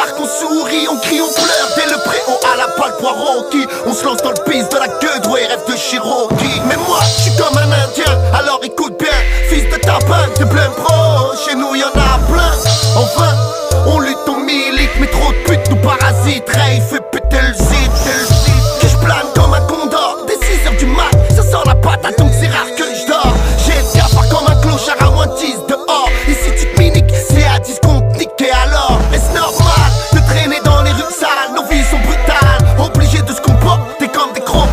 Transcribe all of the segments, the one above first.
marque, on sourit, on crie, on pleure. Dès le préau à la balle poireau qui on se lance dans le piste de la queue de rêve de Cherokee. Mais moi, je suis comme un indien, alors écoute bien. Fils de tapin, de plein pro, chez nous y'en a plein. Enfin, on lutte, on milite, mais trop de putes nous parasitent. Ray fait péter le zit, que je plane comme un condor. Dès 6h du mat, ça sent la patate, donc c'est rare que je dors. J'ai le cafard comme un clochard à moins de 10 dehors. Et si tu te miniques, c'est à 10 qu'on te nique. Et alors, est-ce normal de traîner dans les rues sales? Nos vies sont brutales, obligés de se comporter comme des crocodiles.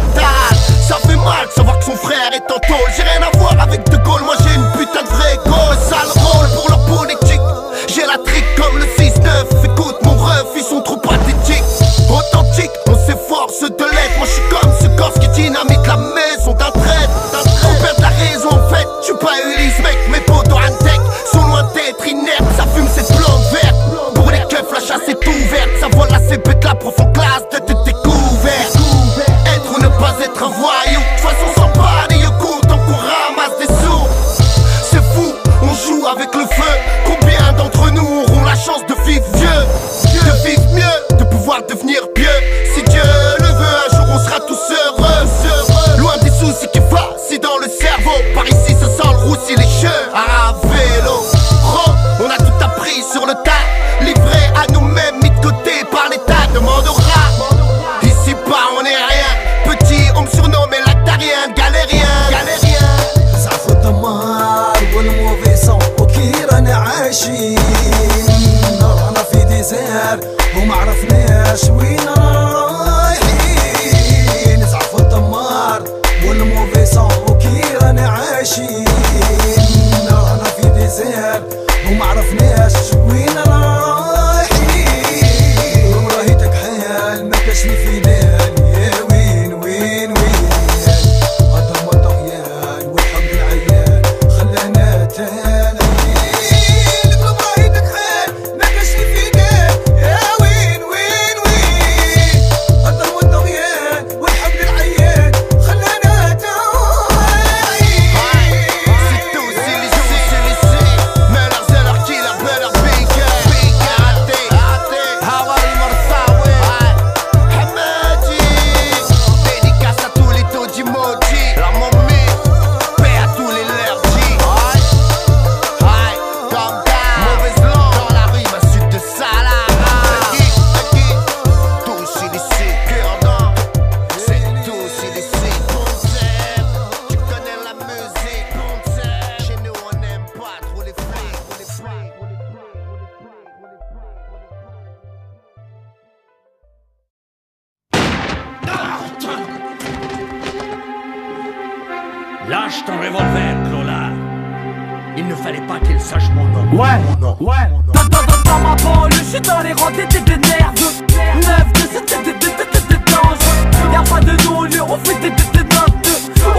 Ça fait mal de savoir que son frère est en tôle. J'ai rien à voir avec De Gaulle, moi j'ai une putain de vraie goal. Sale rôle pour leur politique, j'ai la trique comme le 6-9. Écoute mon ref, ils sont trop pathétiques. Authentique, on s'efforce de l'être. Moi je suis comme ce corse qui dynamite la maison d'un traître. On perd la raison en fait, je suis pas Ulysse mec. Mes potos Antec sont loin d'être inertes. Ça fume cette plante verte, pour les keufs la chasse est ouverte. Ça vole la cépète, la prof en classe de te découverte. Être ou ne pas être un voyou, de toute façon sans pas des yoko tant qu'on ramasse des sous. C'est fou, on joue avec le feu. Combien d'entre nous auront la chance de vivre vieux, de vivre mieux, de pouvoir devenir pieux? Si Dieu le veut, un jour on sera tous heureux. Loin des soucis qui fascinent dans le cerveau. Par ici ça sent le roussi, les cheveux à vélo. On a tout appris sur le tas, livré à nous-mêmes, mis de côté par l'État. Demande au rat, ici bas on est rien. Petit, on me surnomme l'actarien, galérien. زعف الدمار والموفي سون وكي رانا عايشين. رانا في ديزير وما عرفناش وين رايحين. زعف الدمار والموفي سون وكي رانا عايشين. رانا في ديزير وما عرفناش وين رايحين. وراهيتك حال ما كاش لي في بالي. يا وين وين وين الظلم والطغيان والحب العيان خلانا تانيين. وراهيتك حال ما كاش لي في بالي. يا وين وين وين الظلم والطغيان والحب العيان خلانا تانيين. C'est tout, c'est les Meurs c'est leur killer, leur bigger. Raté, Hawa Marsawi, Hamadi. Dédicace à tous les Todimoji, la momie, paix à tous les lerdis. Comme d'hab, mauvaise langue dans la rue, ma suite de Salara. Tous illicés, cœur d'or, c'est tous illicés. Concept, tu connais la musique, concept. Chez nous on n'aime pas trop les flics. Lâche ton revolver, Clola. Il ne fallait pas qu'il sache mon nom. Ouais. Mon nom. Dans ma banlieue, je suis dans les rangs, t'étais des nerveux. 9-2, c'était des dangereux. Y'a pas de non-lieu, on fait des notes.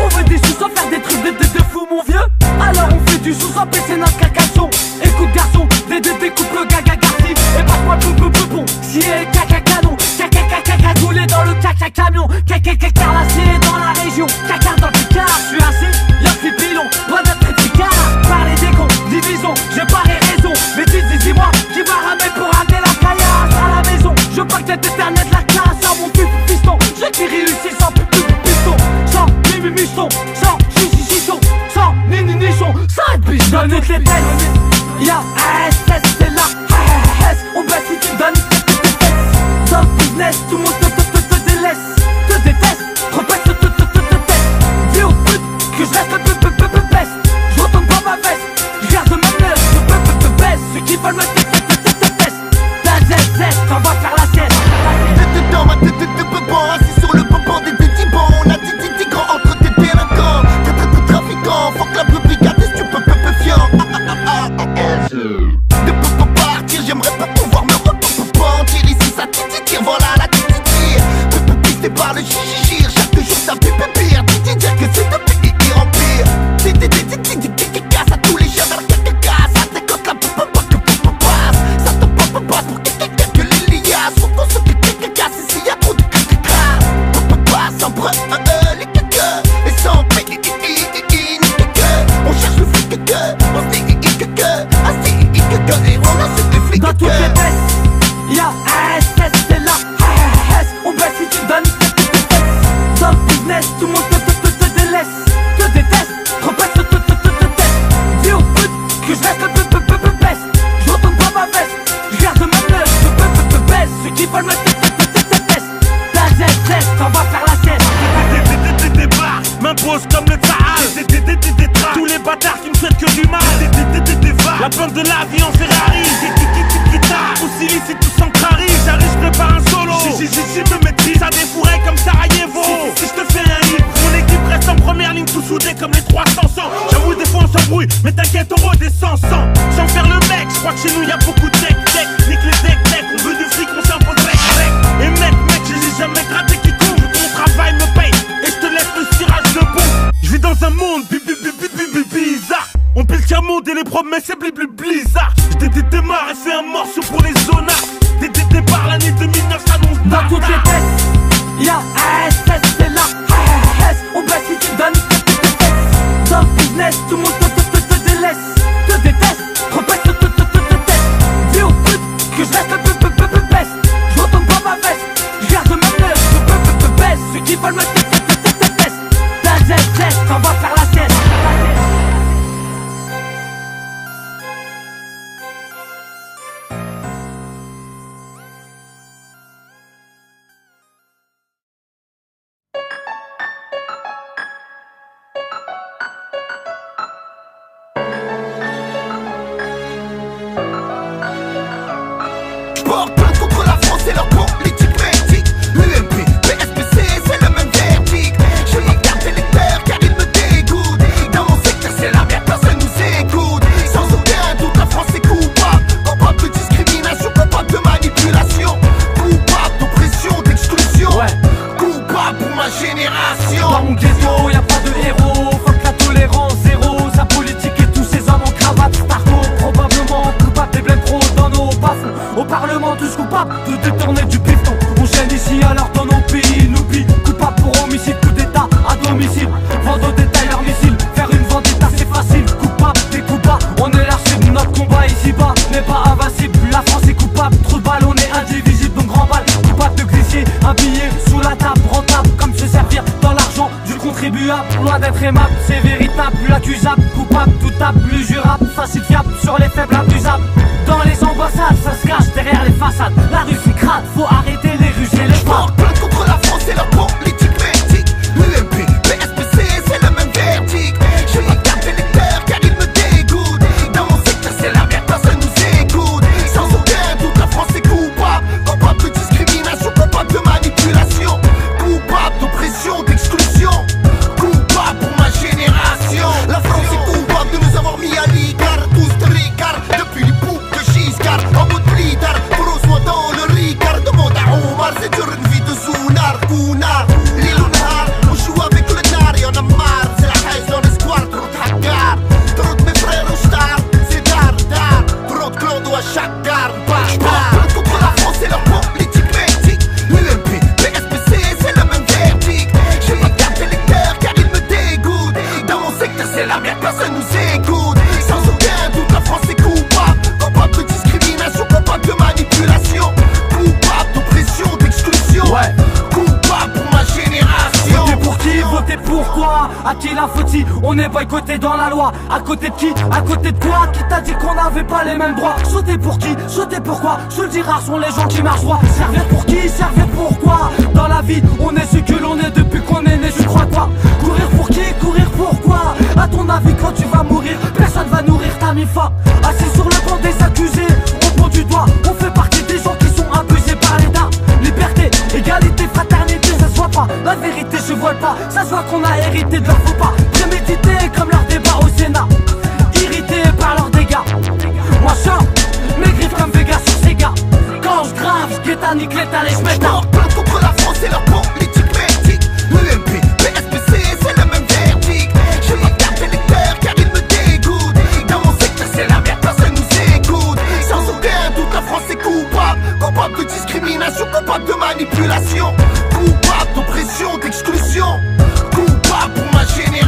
On veut des sous sans faire des trucs de fou, mon vieux. Alors on fait du sous sans baisser notre cacason. Écoute, garçon, des coupes le gaga garci. Et passe-moi le bon. Si est caca canon, caca roulé dans le caca camion. Caca carlassé dans la région. Caca dans le picard, je suis assis. Y'a fait pilon, loin d'être éticard. Parler des cons, division, j'ai pas les raisons. Mais dis-moi, qui m'a ramené pour ramener la caillasse à la maison. Je pas que t'es éternel de la classe. Sans mon piston, j'ai qui réussit sans piston. Sans mimi-michon, sans chichichon, sans nini-nichon, sans biche. Donne toutes les têtes, y'a ASS, c'est là. On baisse si tu donnes dans le business, tout le monde te délaisse, te déteste, repète, te teste. Dis aux putes que je reste best. Je retourne pas ma veste, je garde ma meuf, je baisse. Ceux qui veulent me test. Ta ZZ, t'en vas faire la sieste. Dans ma tête de bebon, assis sur le bobon des tibons. On a dit grand entre tes délinquants. T'es trafiquant, fuck la brigade, tu peux fiant. De partir, j'aimerais pas pouvoir me repentir. Ici ça tire, voilà la tire. Peux pister par le chichir, chaque jour ça fait pire. Dire que c'est de pays qui remplir. Casse à tous les chiens dans la casse. Ça décote la que passe. Ça te passe pour que les liasses. Faut qu'on se casse ici y'a trop de crasse. Sans bref, les caca. Et sans pays, on cherche le flic on se dit que. Et on a ce flics. Dans toutes les baisses, y'a de la vie en Ferrari. Guitare, aussi licite tout centrarise. J'arrive, je prépare un solo. J'y me maîtrise, ça défourrait comme Sarajevo. Si je te fais un hit, mon équipe reste en première ligne, tout soudé comme les 300. J'avoue, des fois on s'embrouille, mais t'inquiète, on redescend sans faire le mec. Je crois que chez nous y'a beaucoup de tech. Nique les tech, on veut du fric, on s'impose rec. Et mec, j'ai jamais gratté quiconque. Mon travail me paye, et je te laisse le cirage de bon. Je vis dans un monde bizarre. On pile tiers-monde et les promesses c'est blizzard. Démarre et fais un morceau pour les zonards. Départ l'année 2009 s'annonce. Dans toutes les tests, y'a ASS, c'est là. ASS, on baisse si tu donnes tes. Dans le business, tout le monde te délaisse. Te déteste, repète, te teste. Dis aux putes que je reste best. Je retourne pas ma veste, je garde ma meuf, je baisse. Ceux qui veulent me test. Ta geste, on va faire la sieste. Porte plainte contre la France et leur politique médique. UMP, PSPC, c'est le même verdict. J'ai pas carte électeur car ils me dégoûtent. Dans mon secteur c'est la merde, personne nous écoute. Sans aucun doute la France est coupable. Coupable de discrimination, coupable de manipulation. Coupable d'oppression, d'exclusion. Coupable pour ma génération. Dans mon ghetto y'a pas de héros. Fuck la tolérance zéro. Sa politique et tous ces hommes en cravate. Starco, probablement coupable des blèmes trop dans nos bas-fonds. Au Parlement tous coupables de détourner du piston. On gêne ici alors dans nos pays nous pille. Coupable pour homicide, coup d'état à domicile. Vendre au détail leurs missiles. Faire une vendetta c'est facile. Coupable des coupables, on est l'archive. Notre combat ici-bas n'est pas invincible. La France est coupable, trop de balles, on est indivisible. Donc grand balle, coupable de glisser un billet sous la table. Rentable comme se servir dans l'argent du contribuable. Loin d'être aimable, c'est véritable, plus accusable. Coupable, doutable, plus jurable. Facile, fiable, sur les faibles, abusables. Dans les ambassades, ça se cache derrière les façades. La rue c'est crade, faut arrêter les rues et les femmes. Porte plainte contre la France et leur politique médique. UMP, PSPC, c'est le même verdict. J'ai pas carte électeur car ils me dégoûtent. Dans mon secteur c'est la merde, personne nous écoute. Sans aucun doute la France est coupable. Coupable de discrimination, coupable de manipulation. Coupable d'oppression, d'exclusion. Coupable pour ma génération. La France est coupable de nous avoir mis à l'égard. Tous de Ricard, depuis les poupes de Giscard. En mode blidard, brosse-moi dans le Ricard. Demande à Omar, c'est dur une vie de Zounar. Kounar, l'île au Nahar. On joue avec le nar, y'en a marre. C'est la haine dans les squares, trop de hackar. Trop de mes frères au star, c'est dar. Trop de clodo à chaque gare, bâtard. Contre la France et leur politique médique. UMP, PSPC, c'est le même verdict. J'ai pas carte électeur car ils me dégoûtent. Dans mon secteur c'est la merde, personne nous écoute. Sans aucun doute la France est coupable. Coupable de discrimination, coupable de manipulation. Coupable d'oppression, d'exclusion. Coupable pour ma génération. Voter pour qui? Voter pourquoi? À qui la faute-il? On est boycotté dans la loi. À côté de qui? À côté de quoi? Qui t'a dit qu'on n'avait pas les mêmes droits? Sauter pour qui? Sauter pourquoi? Je te le dis, rares sont les gens qui marchent droit. Servir pour qui? Servir pourquoi? Dans la vie, on est ce que l'on est depuis qu'on est né, je crois quoi? Courir pour qui? Courir pourquoi? À ton avis, quand tu vas mourir, personne va nourrir ta mi-fa. Assis sur le banc des accusés, on prend du doigt. On fait partie des gens qui sont abusés par l'État. Liberté, égalité, fraternité, ça se voit pas. La vérité se voile pas, ça se voit qu'on a hérité de leur faux pas. Prémédité comme leur débat au Sénat. Irrité par leurs dégâts. Moi je sors, mes griffes comme Vegas sur Sega. Quand je grave, je guetta, nique l'état, les j'mets Porte plainte contre la France et leur politique médique. UMP, PSPC, c'est le même verdict. J'ai pas carte électeur car ils me dégoûtent. Dans mon secteur c'est la merde, personne nous écoute. Sans aucun doute la France est coupable. Coupable de discrimination, coupable de manipulation. Coupable d'oppression, d'exclusion. Coupable pour ma génération.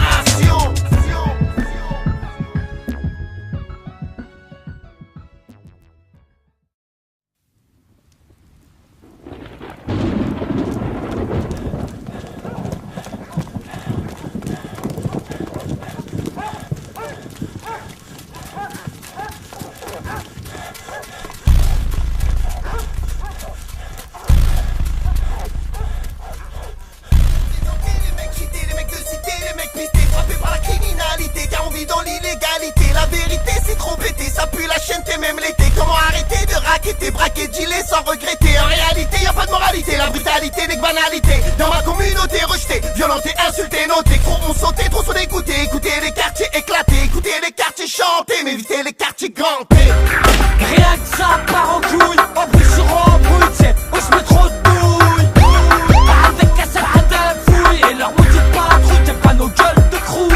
vit dans l'illégalité. La vérité c'est trop bêté, ça pue la chaîne, t'es même l'été. Comment arrêter de raqueter, braquer, dealer sans regretter? En réalité y a pas de moralité, la brutalité n'est que banalité. Dans ma communauté rejetée, violenté, insulté, noté. Trop ont sauté, trop sont dégoûtés. Écoutez les quartiers éclatés, écoutez les quartiers chanter, mais évitez les quartiers gantés. Rien que ça part en couille, en plus sur embrouille, t'sais, où je mets trop de douilles. Avec un seul hadem fouille, et leur maudite patrouille, t'aimes pas nos gueules de crew.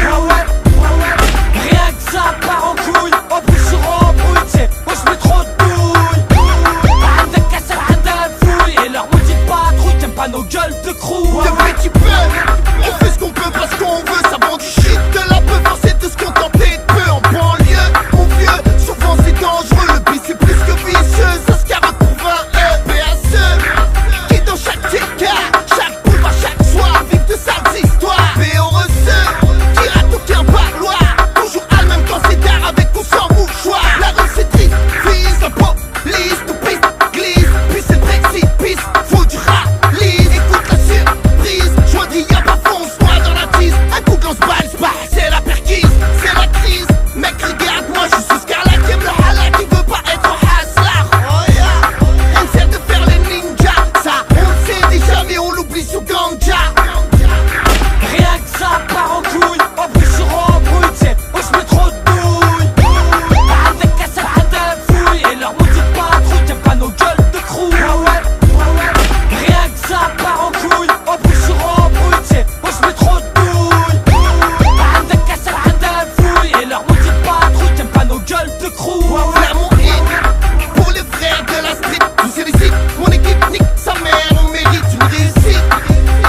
Rien que ça part en couille, en plus sur embrouille, t'sais, où je mets trop de douilles. Avec un seul hadem fouille, et leur maudite patrouille, t'aimes pas nos gueules de crew. De petit peu, on fait ce qu'on peut parce qu'on veut, ça vend du shit, de la peu forcer de se contenter de peu en banlieue. Mon vieux, souvent c'est dangereux, le bis c'est plus que vicieux, ça se carotte pour 20 PSE, qui dans chaque TK, chaque boulevard, chaque soir, vivent de sales histoires. PRSE, qui rate aucun parloir, toujours à même quand c'est tard avec ou sans mouchoir. La rue c'est triste, vise la police, tout piste, glisse, puis c'est le précipice, faut du rallye. Écoute la surprise, joindre y'a pas fonce-moi dans la tise, un coup de lance-balle, c'est la perquise, c'est la crise. Mec regarde-moi, je suis sous Scarlett, qui aime le halal, qui veut pas être haslar. Oh yeah, on sert de faire les ninjas, ça on le sait déjà mais on l'oublie sous ganja. Rien que ça part en couille, en plus sur embrouille, t'sais, où je mets trop de douilles. Avec un seul hadem fouille, et leur maudite patrouille, t'aimes pas nos gueules de crew. Rien que ça part en couille, en plus sur embrouille, t'sais, où je mets trop de douilles. Avec un seul hadem fouille, et leur maudite patrouille, t'aimes pas nos gueules de crew. Faire mon hit pour les frères de la street. Je sollicite mon équipe, nique sa mère, on mérite une réussite.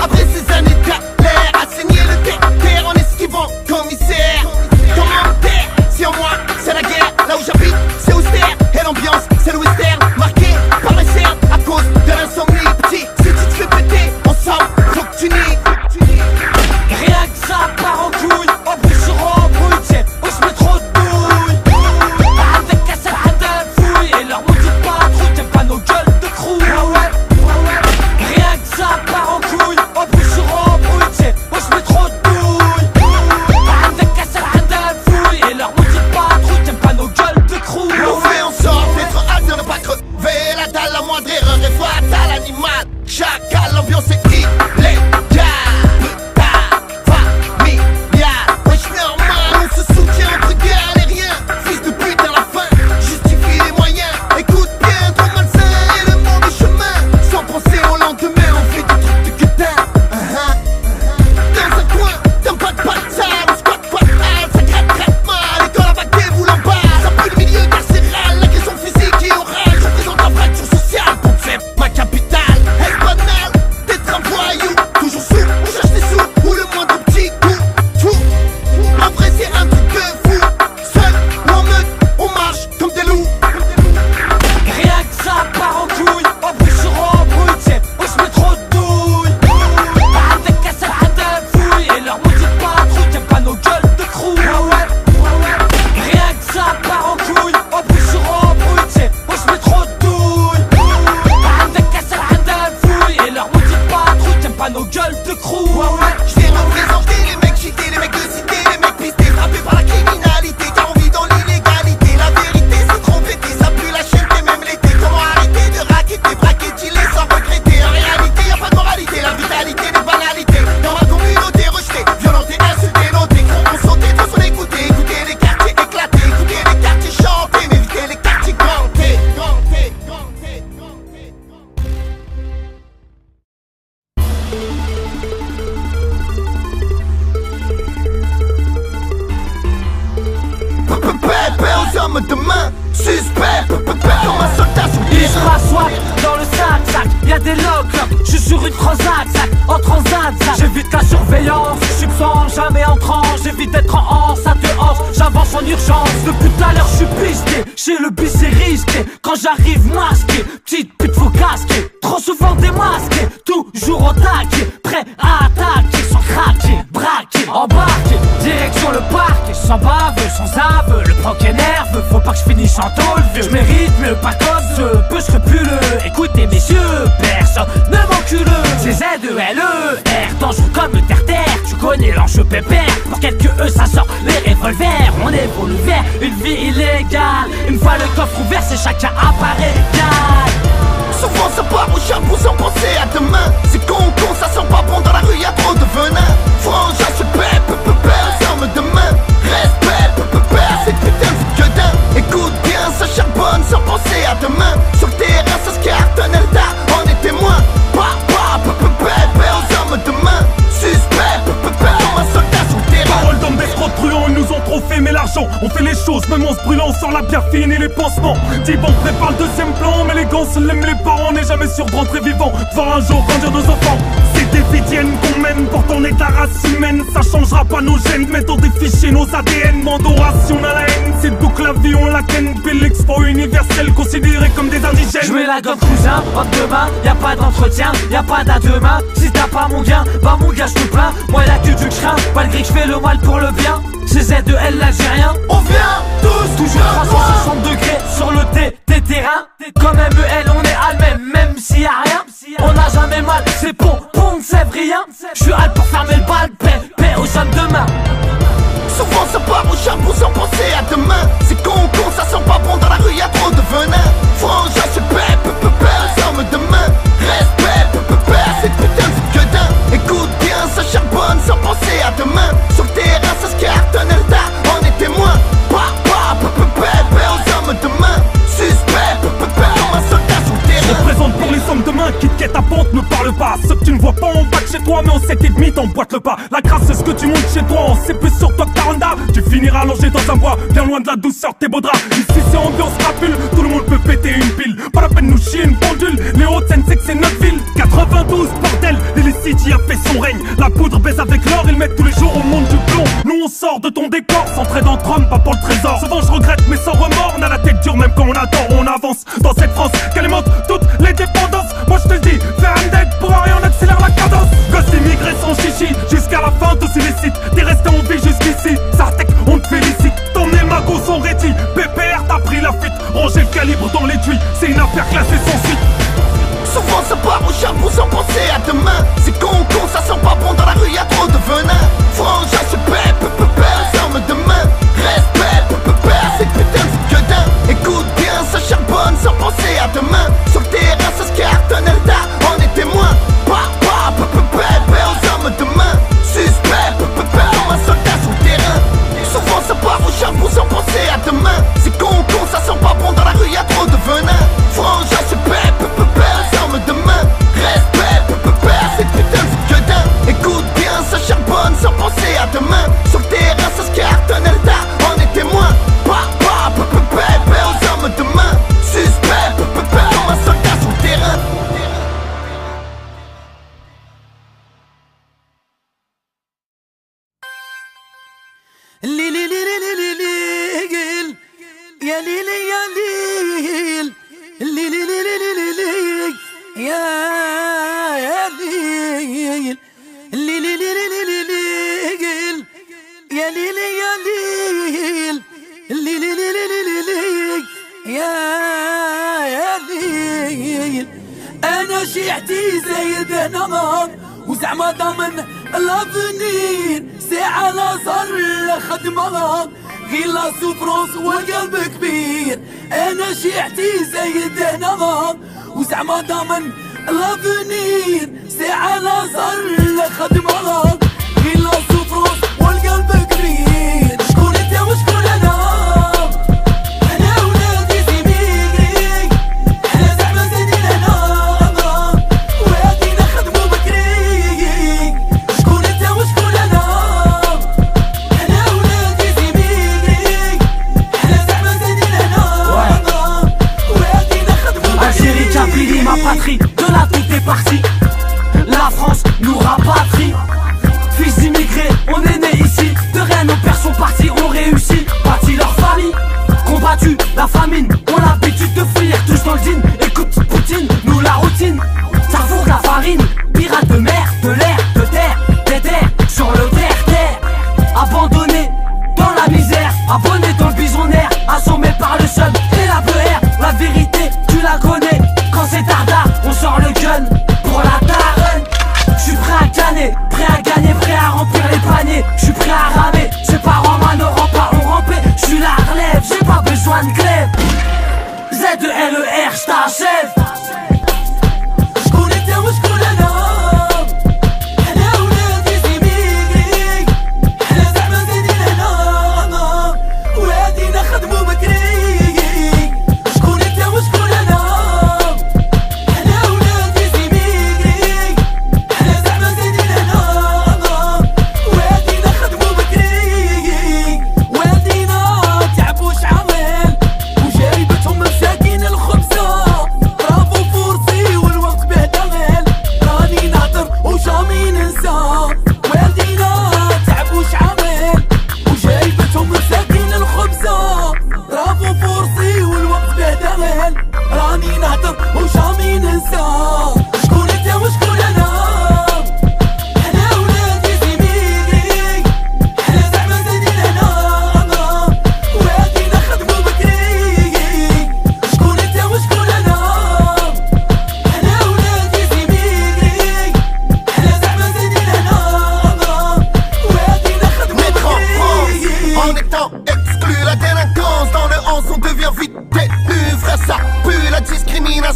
Après ces années de galère, à saigner le terre en esquivant commissaire. Commentaire, si en moi c'est la guerre, là où j'habite c'est austère. Et l'ambiance c'est le western, marqué par les cernes à cause de l'insomnie. Petit, si tu te fais péter, ensemble, faut que tu nies. Rien que ça part en couille, en plus sur embrouille, t'sais, où je mets trop de douilles. Avec un seul hadem fouille, et leur maudite patrouille, t'aimes pas nos gueules de crew. Rien que ça part en couille, en plus sur embrouille, t'sais, où je mets trop de douilles. Avec un seul hadem fouille, et leur maudite patrouille, t'aimes pas nos gueules de crew. On fait en sorte d'être hâte de ne pas crever la dalle, la moindre erreur est fatale, animal. Chacal, l'ambiance est illégale. Wesh normal, on se soutient entre galériens. Fils de pute à la fin, justifie les moyens. Écoute bien, trop malsain et le monde est chemin. Sans penser au lendemain, on fait des trucs de guetin. Dans un coin, t'aimes pas de bâtard, on squatte pas ça gratte mal. Et quand la vague déboule en bas, ça pue le milieu carcéral. L'agression physique et orale représente la fracture sociale. Pour faire ma capitale, est-ce banal d'être un voyou? Toujours sous, on cherche des sous, ou le moindre petit coup. Tout, en vrai c'est un truc de fou. Seul ou en meute, on marche comme des loups. Rien que ça part en couille, en plus sur embrouille, t'sais, où je mets trop de douilles. Avec un seul hadem fouille, et leur maudite patrouille, t'aimes pas nos gueules de crew. Rien que ça part en couille, en plus sur embrouille, t'sais, où je mets trop de douilles. Avec un seul hadem fouille, et leur maudite patrouille, t'aimes pas nos gueules de crew. Je vais représenter les mecs cheatés, les mecs de cité, les mecs pistés, frappés par la criminalité, car on vit dans l'illégalité. La vérité c'est trop pété, ça pue la chaîne, t'es même l'été. Comment arrêter de raqueter, braquer, dealer sans regretter? En réalité y a pas de moralité, la brutalité n'est que banalité. Dans ma communauté rejetée, violenté, insulté, noté. Trop ont sauté, trop sont dégoûtés. Écoutez les quartiers éclatés, écoutez les quartiers chanter, mais évitez les quartiers gantés. Gantés, gantés, gantés, gantés. Aux hommes de main, suspect, comme un soldat sous Il se rassoit dans le sac, y'a des locks, je suis sur une transac, en transat, j'évite la surveillance, je suis sans jamais en transe, j'évite d'être en ça te hanche, j'avance en urgence, depuis tout à l'heure je suis pisté, chez le bis c'est risqué, quand j'arrive masqué, petite pute faut casquer, trop souvent démasqué, toujours au taquet, prêt à attaquer, sans craquer, braquer, embarquer, direction le parc, sans bave, sans aveu, le proc est nerveux, faut pas que je finisse en tôle, vieux, je mérite mieux pas comme ce peu scrupuleux, écoutez messieurs, personne ne m'encule, c'est Z-E-L-E-R, dangereux comme terre-terre, tu connais et l'enjeu pépère. Pour quelques ça sort les revolvers. On évolue vers une vie illégale. Une fois le coffre ouvert, c'est chacun apparaît égal. Souvent ça part au chapeau sans penser à demain. C'est con, ça sent pas bon dans la rue, y'a trop de venin. Frangin se paie, aux armes de main. Respect, cette putain de gueudin. Écoute bien, ça charbonne sans penser à demain. Sur le terrain ça se cartonne, Elda, on est témoin. Aux armes de main. Suspect, comme un soldat sur le terrain. Paroles d'hommes d'escrocs truands, ils nous ont trop fait, mais l'argent, on fait les choses, même en se brûlant, on sort la bière fine et les pansements. Dis bon, prépare le deuxième plan, mais les gants se l'aiment les parents, on n'est jamais sûr de rentrer vivant, devant un jour grandir nos enfants. C'est des vidiennes qu'on mène, pourtant on est la race humaine, ça changera pas nos gènes, mettons des fichiers, nos ADN, mandoration on a la haine, c'est donc la vie, on la ken, puis l'expo universel, considéré comme des indigènes. Je mets la gomme cousin, entre deux mains, y'a pas d'entretien, y'a pas d'à demain. Si t'as pas mon gain, bah mon gars je te plains. Moi y'a que du craint, malgré que je fais le mal pour le bien. C'est Z2L l'Algérien. On vient tous, toujours 360 degrés sur le terrain. Comme MEL on est allemand, même s'il y a rien. On n'a jamais mal, c'est bon, ne sève rien. Je suis hâte pour fermer le bal, paix aux hommes de main. Souvent ça part au chapeau sans penser à demain. C'est con, ça sent pas bon dans la rue, y'a trop de venin. Frangin se paie, aux armes de main. Respect, cette putain de gueudin. Écoute bien, ça charbonne sans penser à demain. Sur le terrain ça se cartonne, Elda, on est témoin. Aux armes de main. Suspect, comme un soldat sur le terrain. Je représente pour les hommes de main qui te quittent à pente, ne parle pas. Ce que tu ne vois pas en bas de chez toi, mais en 7,5 t'emboîtes le pas. La grâce c'est ce que tu montes chez toi, on sait plus sur toi que ta Honda. Tu finiras allongé dans un bois, bien loin de la douceur de tes beaux draps. Ici c'est ambiance rapule, tout le monde peut péter une pile. Pas la peine de nous chier une pendule, les Hauts-de-Seine c'est que c'est notre ville. 92 bordel, l'illicite y a fait son règne. La poudre baisse avec l'or, ils mettent tous les jours au monde du plomb. Nous on sort de ton décor, s'entraide entre hommes, pas pour le trésor. Souvent je regrette mais sans remords, on a la tête dure même quand on attend. On avance dans cette France, qu'alimente toutes les dépendances. Moi je te dis, fais un dead pour rien, on accélère la cadence. Gosse immigré sans chichi, jusqu'à la fin tous illicites. T'es resté en vie jusqu'ici, Sartec on te félicite. Ton nez magot sont rétis, PPR t'as pris la fuite. Ranger le calibre dans l'étui, c'est une affaire classée sans suite. Souvent ça part au chapeau sans penser à demain. C'est con, ça sent pas bon dans la rue, y'a trop de venin. Frangin se paie, aux armes de main. Respect, cette putain de gueudin. Écoute bien, ça charbonne sans penser à demain. Sur le terrain ça se cartonne, Elda, on est témoin. Aux armes de main. Suspect, comme un soldat sur le terrain. Souvent ça part au chapeau sans penser à demain. C'est con, ça sent pas bon dans la rue, y'a trop de venin. Frangin se paie, aux armes de main. Respect, cette putain de gueudin. Écoute bien, ça charbonne sans penser à demain. Sur le terrain ça se cartonne, Elda, on est témoin. Aux armes de main. Suspect, comme un soldat sur le terrain. أنا شيعتي زايد نهار وزعما ضامن لافنير ساعة لا صار خدمها غير لا سوفرونس والقلب كبير. أنا شيعتي زايد نهار وزعما ضامن لافنير ساعة لا صار خدمها غير لا سوفرونس والقلب كبير. شكون انت وشكون انا؟ Ma patrie, de là tout est parti. La France nous rapatrie.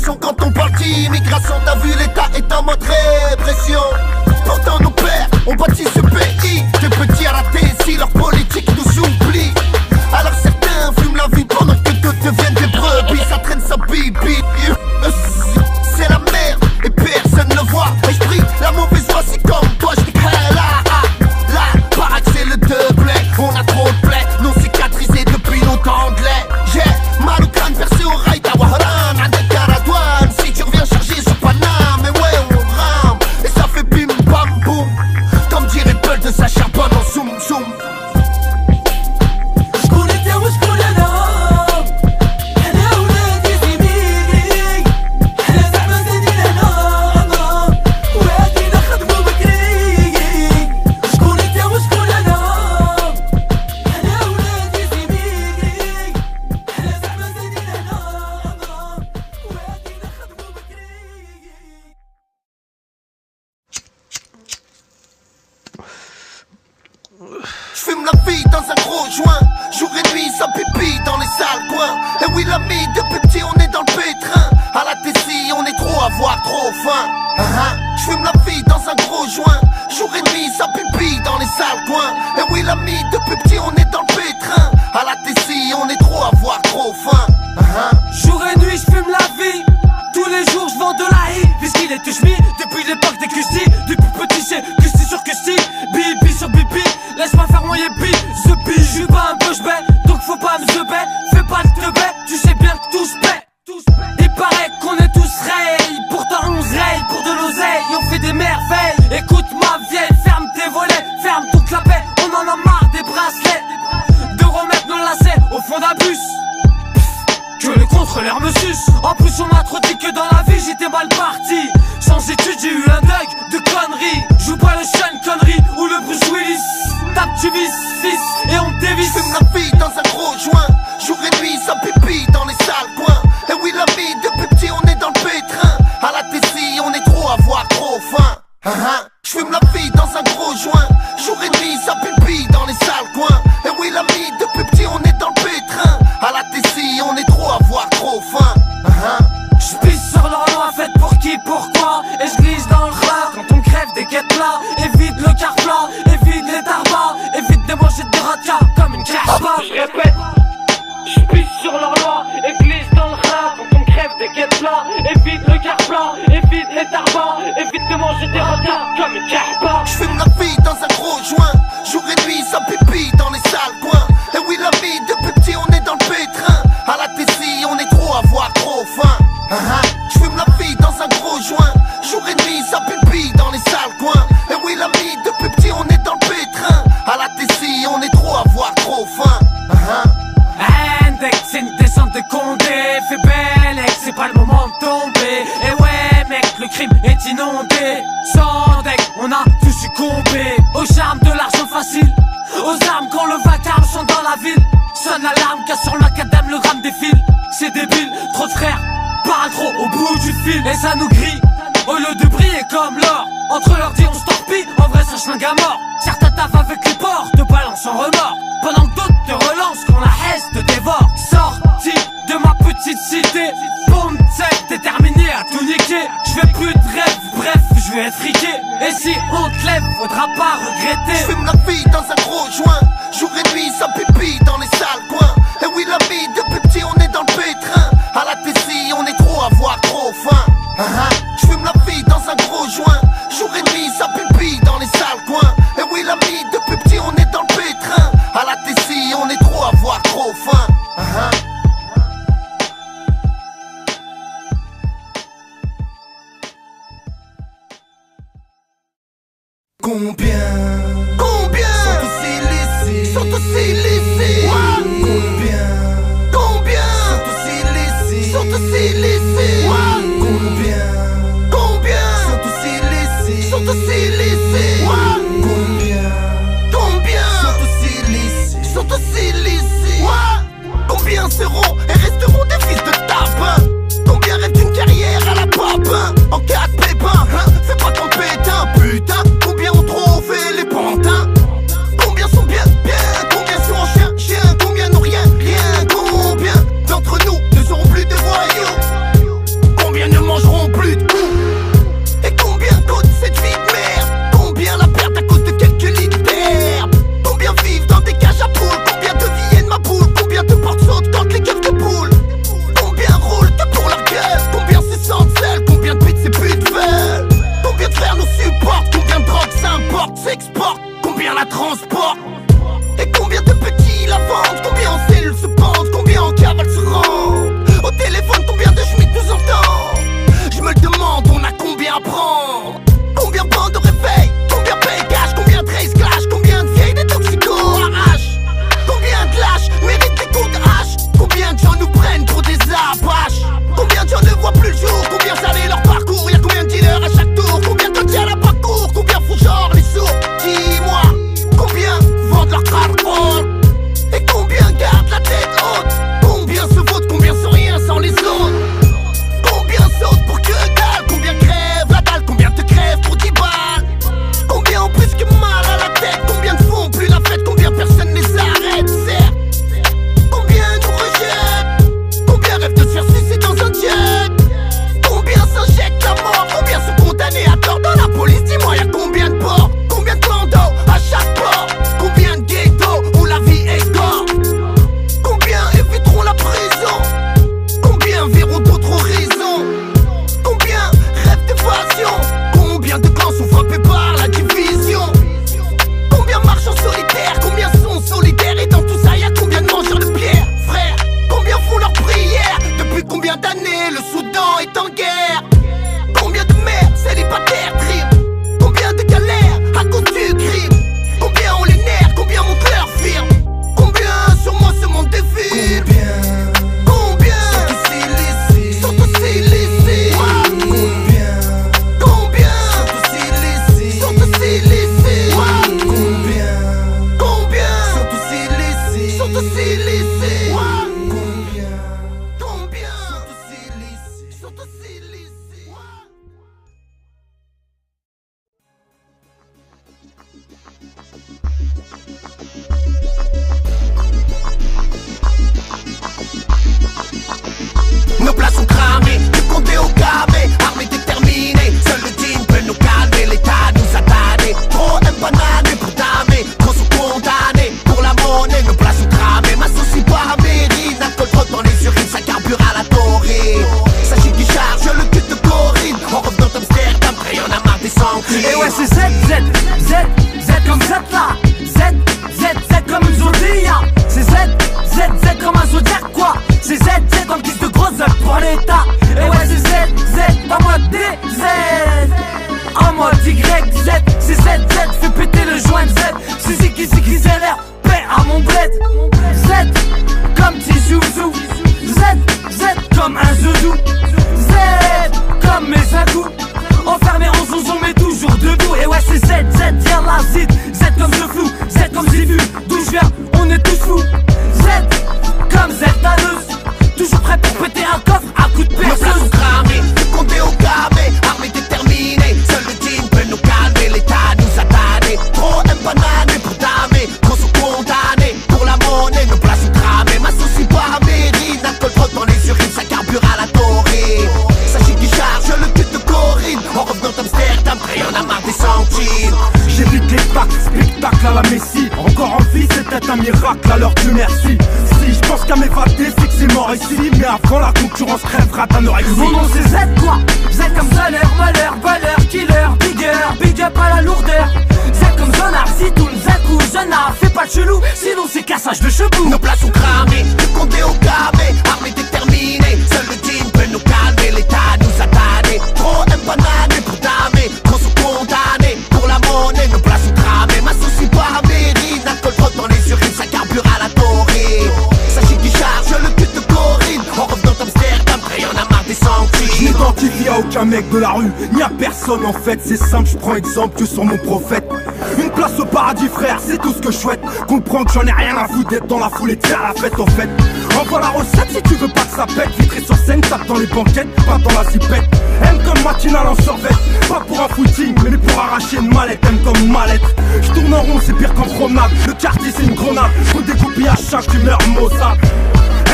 génération quand on parle d'immigration. T'as vu, l'État est en mode répression. Pourtant nos pères ont bâti ce pays. Des petits à la si leur politique nous oublie. Alors certains fument la vie pendant que d'autres deviennent des brebis. Ça traîne sa bibi. C'est la merde et personne ne voit. Et je prie la mauvaise voix, c'est comme toi. Je dis là, paraît que c'est le doublé. On a trop de plaies, non cicatrisés depuis longtemps de lait. J'ai mal au crâne percé au rail d'Awaharan, à Dakar-à-Douane. Si tu reviens charger sur Paname, mais ouais on rame. Et ça fait bim bam boum. Comme dirait Paul de sa charbonne en zoom zoom. J'fume la vie dans un gros joint. Jour et nuit ça pipi dans les sales coins. Et oui l'ami, depuis petit on est dans le pétrin. À la Tessie on est trop à voir, trop faim. J'fume la vie dans un gros joint. Jour et nuit ça pipi dans les sales coins. Et oui l'ami, depuis petit on est dans le pétrin. À la Tessie on est trop à voir, trop faim. Jour et nuit j'fume la vie. Tous les jours je vends de la hi. Puisqu'il est touche-mi depuis l'époque des Custi. Depuis petit c'est Custi sur Custi. Bibi sur Bibi. Laisse-moi faire mon yépi, the pige. J'suis pas un peu j'bais, donc faut pas me zeber. Fais pas le teubé, tu sais bien que tout s'paie. Il paraît qu'on est tous rails, pourtant on se raye pour de l'oseille. On fait des merveilles, écoute ma vieille. Ferme tes volets, ferme toute la paix. On en a marre des bracelets, de remettre nos lacets au fond d'un bus. Que le contrôleur me suce. En plus on m'a trop dit que dans la vie j'étais mal parti. Sans études j'ai eu un deuil de conneries. Joue pas le Sean Connery ou le Bruce Willis. Tape tu vis, fils, et on dévisse. J'fume la vie dans un gros joint. Jour et nuit ça pipi dans les sales coins. Et oui l'ami, depuis petit on est dans le pétrin. À la Tessie on est trop à voir, trop faim. J'fume la vie dans un gros joint. Jour et nuit ça pipi dans les sales coins. Et oui l'ami, depuis petit on est dans le pétrin. À la Tessie on est trop à voir, trop faim. J'pisse sur leur loi, faite pour qui, pourquoi. Et j'glisse dans le rat quand on crève des quêtes plats. Évite le car plat, évite les tarbas. Évite de manger des ratia comme une carpa. J'répète, j'pisse sur leur loi et glisse dans le rat quand on crève des quêtes plats. Évite le car plat, évite les tarbas. Évite de manger des ratia comme une carpa. J'fume la vie dans un gros joint. Jour et nuit ça pipi dans les sales coins. Et oui l'ami, depuis petit on est dans le pétrin. À la Tessie on est trop à voir, trop faim. J'fume la vie dans un gros joint. Jour et nuit ça pipi dans les sales coins. Et oui l'ami, depuis petit on est dans le pétrin. À la Tessie on est trop à voir, trop faim. Index, c'est une descente de Condé. Fais belle, ex, c'est pas le moment de tomber. Et ouais mec, le crime est inondé. Sans deck, on a tout succombé. Au charme de l'argent facile, aux armes quand le vacarme chante dans la ville. Sonne l'alarme, casse sur le macadam, le rame défile. C'est débile, trop de frères parle trop au bout du fil. Et ça nous grille, au lieu de briller comme l'or. Entre leurs dits on se torpille, en vrai ça schlingue à mort. Certains taffent avec les porcs, te balancent en remords. Pendant que d'autres te relancent, quand la haisse te dévore. Sorti de ma petite cité, bombe sec, déterminé à tout niquer. J'fais plus de rêve, bref, je vais être friqué. Et si on te lève, faudra pas regretter. J'fume la vie dans un gros joint. Jour et nuit ça pipi dans les sales coins. Et oui l'ami, depuis petit on est dans le pétrin. À la Tessie on est trop à voir, trop faim. J'fume la vie dans un gros joint. Jour et nuit ça pipi dans les sales coins. Et oui l'ami, depuis petit on est dans le pétrin. À la Tessie on est trop à voir, trop faim. Combien sont aussi lissés, sont aussi lissés. Combien sont aussi lissés, sont aussi lissés. Combien sont aussi lissés, sont aussi lissés. Combien sont aussi lissés, sont aussi lissés. Combien seront et resteront des fils de tapin? Combien rêvent d'une carrière à la papin? En cas de pépin, fais pas ton pétain, putain. Combien ont trouvé les pantins? Combien sont bien, combien sont en chien, combien n'ont rien, presque mal à la tête. Combien ne font plus la fête, combien personne ne les arrête, certes. Combien nous rejettent, combien rêvent de se faire sucer dans un jet. Combien s'injectent la mort, combien sont condamnés à tort dans la police. Dis-moi y'a combien de ports, combien de plans d'eau à chaque port. Combien de ghettos où la vie est gore. Combien éviteront la prison, combien verront d'autres horizons. Combien rêvent d'évasion, combien de clans sont frappés par la division. Combien marchent en solitaire, combien sont solidaires. Et dans tout ça y'a combien de mangeurs de pierre, frère. Combien font leurs prières, depuis combien d'années le Soudan est en guerre. Combien de mères célibataires triment, combien de galères à cause du crime. Combien ont les nerfs, combien montent leur firme. Combien sur moi ce monde défile. Combien sont aussi lésés. Combien sont aussi lésés. Combien sont aussi lésés. Combien sont aussi lésés. Nos plats sont cramés, le compte est au gavé, armés déterminés. Seul le digne peut nous calmer, l'État nous a damnés. Trop empanadés pour damer, trop sont condamnés pour la monnaie. Nos plats sont cramés, ma sauce y boit mérine. Alcool trop dans les urines, ça carbure à la taurine. Sachez qui charge le cul de Corinne. En revenant d'Amsterdam, après y'en a marre des sentiers. Et ouais c'est Z, Z, Z, Z comme Z là. Z, Z, Z comme une zodiac. C'est Z, Z, Z comme un zodiac quoi. C'est Z, Z en guise de gros œufs pour l'État. Et ouais c'est Z, Z en mode DZ, en mode YZ. C'est Z, Z, fais péter le joint de Z. C'est Ziki, Ziki, ZLR, paix à mon bled. Z comme Tizouzou. Z, Z comme un zouzou. Z comme mes agous. Enfermé en zonzon mais toujours debout. Et ouais c'est Z, Z, viens la zid. Z comme je flou, Z comme j'ai vu. D'où je viens, on est tous fous. Z comme Z Thanos. Toujours prêt pour péter un coffre à coups de Nos plats perceuse. sont cramés, le compte est au gavé, armés déterminés. Seul le digne peut nous calmer, l'État nous a damnés. Trop empanadés pour damer, trop sont condamnés pour la monnaie. Nos plats sont cramés, ma sauce y boit mérine. Alcool trop dans les urines, ça carbure à la taurine. Sachez qui charge le cul de Corinne. En revenant d'Amsterdam, après y'en a marre des centimes. J'évite les packs, spectacle à la Messi. Encore en vie, c'était un miracle, à l'heure de merci. Si je pense qu'à m'évader, c'est que c'est mort ici. Mais avant la concurrence crèvera d'anorexie. Mon nom c'est Z quoi. Z comme voleur, voleur, voleur, killer, bigger, big up à la lourdeur. Z comme Zonar, Zitoun, Zakou, Zona. Fais pas de chelou, sinon c'est cassage de chebou. Nos plats sont cramés, le compte est au gavé, armés déterminés. Seul le digne peut nous calmer, l'État nous a damnés. Trop empanadés pour damer, trop sont condamnés pour la monnaie. Nos plats sont cramés, ma sauce y boit mérine. Alcool trop dans les urines, ça carbure à la taurine. Sachez qui charge le cul de Corinne. En revenant d'Amsterdam, après y'en a marre des Je sentiers. n'identifie à aucun mec de la rue, ni à personne en fait. C'est simple, je prends exemple que sur mon prophète. Une place au paradis frère, c'est tout ce que je souhaite. Comprends que j'en ai rien à foutre d'être dans la foule et de faire la fête en fait. Envoie la recette si tu veux pas que ça pète. Vitré sur scène, tape dans les banquettes, pas dans la zipette. M comme matinale en survette, pas pour un footing, mais pour arracher une mallette. M comme mal-être, je tourne en rond, c'est pire qu'en promenade. Le quartier c'est une grenade, faut découper à chaque humeur Mozart.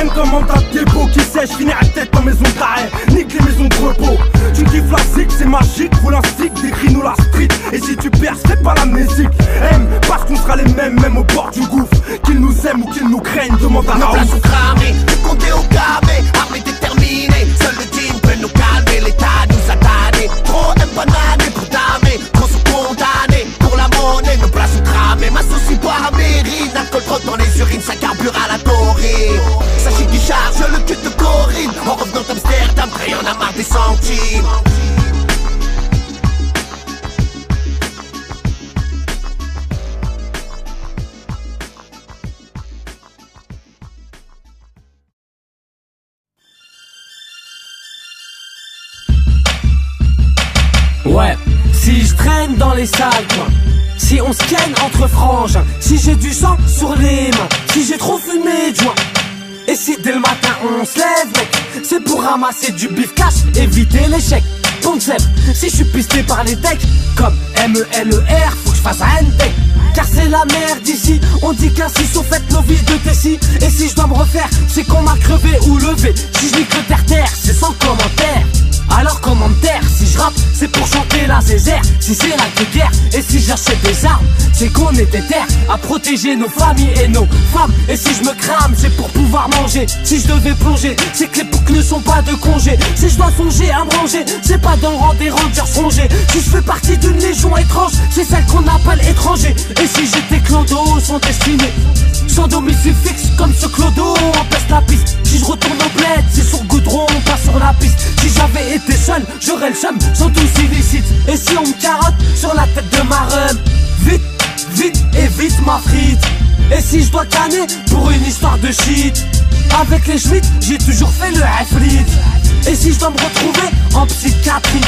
M comme en date dépôt qui sèche, finir la tête en maison d'arrêt. Nique les maisons de repos. Tu kiffes la zig, c'est magique, roule un stick, décris-nous la street. Et si tu perds, fais pas la musique. M, parce qu'on sera les mêmes, même au bord du gouffre. Qu'ils nous aiment ou qu'ils nous craignent, demande à Nos plats Raoult. sont cramés, le compte est au gavé, armés déterminés. Seul le digne peut nous calmer, l'État nous a damnés. Trop empanadés pour damer, trop sont condamnés pour la monnaie. Nos plats sont cramés, ma sauce y boit mérine. Alcool trop dans les urines, ça carbure à la taurine. Sachez qui charge le cul de Corinne. En revenant d'Amsterdam, après y'en a marre des centimes. Ouais, si je traîne dans les salles, quoi. Si on se ken entre frangins, si j'ai du sang sur les mains, si j'ai trop fumé de joint. Et si dès le matin on se lève, mec, c'est pour ramasser du bif cash, éviter l'échec. pont de zèbre. Si je suis pisté par les decks, comme MELER, faut que je fasse un deck. Car c'est la merde ici, on dit qu'ainsi sont faites nos vies de Tessie. Et si je dois me refaire, c'est qu'on m'a crevé ou levé. Si je nique le terre-terre, c'est sans commentaire. Alors comment me taire? Si je rappe, c'est pour chanter la zézère. Si c'est la guerre, et si j'achète des armes, c'est qu'on est déter à protéger nos familles et nos femmes. Et si je me crame, c'est pour pouvoir manger. Si je devais plonger, c'est que les boucles ne sont pas de congé. Si je dois songer à me ranger, c'est pas dans le rang des rangers rongés. Si je fais partie d'une légion étrange, c'est celle qu'on appelle étranger. Et si j'étais Clodo, sans destinée, sans domicile fixe comme ce Clodo, on pèse la piste. Si je retourne au bled, c'est sur goudron, pas sur la piste. Si j'avais été seul, j'aurais le seum, sans tous illicites. Et si on me carotte sur la tête de ma rhum, vite, vite et vite ma frite. Et si je dois canner pour une histoire de shit, avec les schmitts, j'ai toujours fait le afrit. Et si je dois me retrouver en psychiatrie,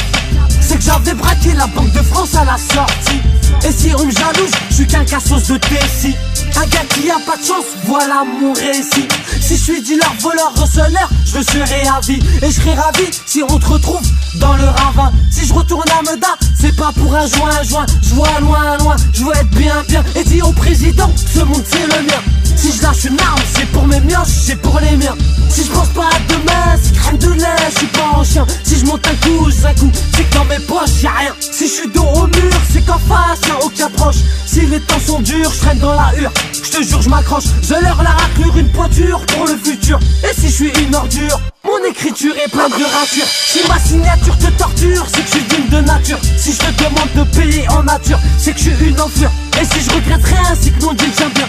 c'est que j'avais braqué la Banque de France à la sortie. Et si on me jalouse, je suis qu'un cassos de Tessie. Un gars qui a pas de chance, voilà mon récit. Si je suis dealer, voleur, receleur, je le serai à vie. Et je serai ravi si on te retrouve dans le ravin. Si je retourne à Meda, c'est pas pour un joint. Je vois loin, loin, je veux être bien. Et dis au président, ce monde c'est le mien. Si je lâche une arme, c'est pour mes mioches, c'est pour les miens. Si je pense pas à demain, c'est crème de lait, je suis pas en chien. Si je monte un coup, c'est que dans mes poches y'a rien. Si je suis dos au mur, c'est qu'en face y'a aucun proche. Si les temps sont durs, je traîne dans la hure. Je te jure, je m'accroche, je leur la raclure, une pointure pour le futur. Et si je suis une ordure, mon écriture est pleine de ratures. Si ma signature te torture, c'est que je suis digne de nature. Si je te demande de payer en nature, c'est que je suis une enflure. Et si je regrette rien, c'est que mon Dieu tient bien.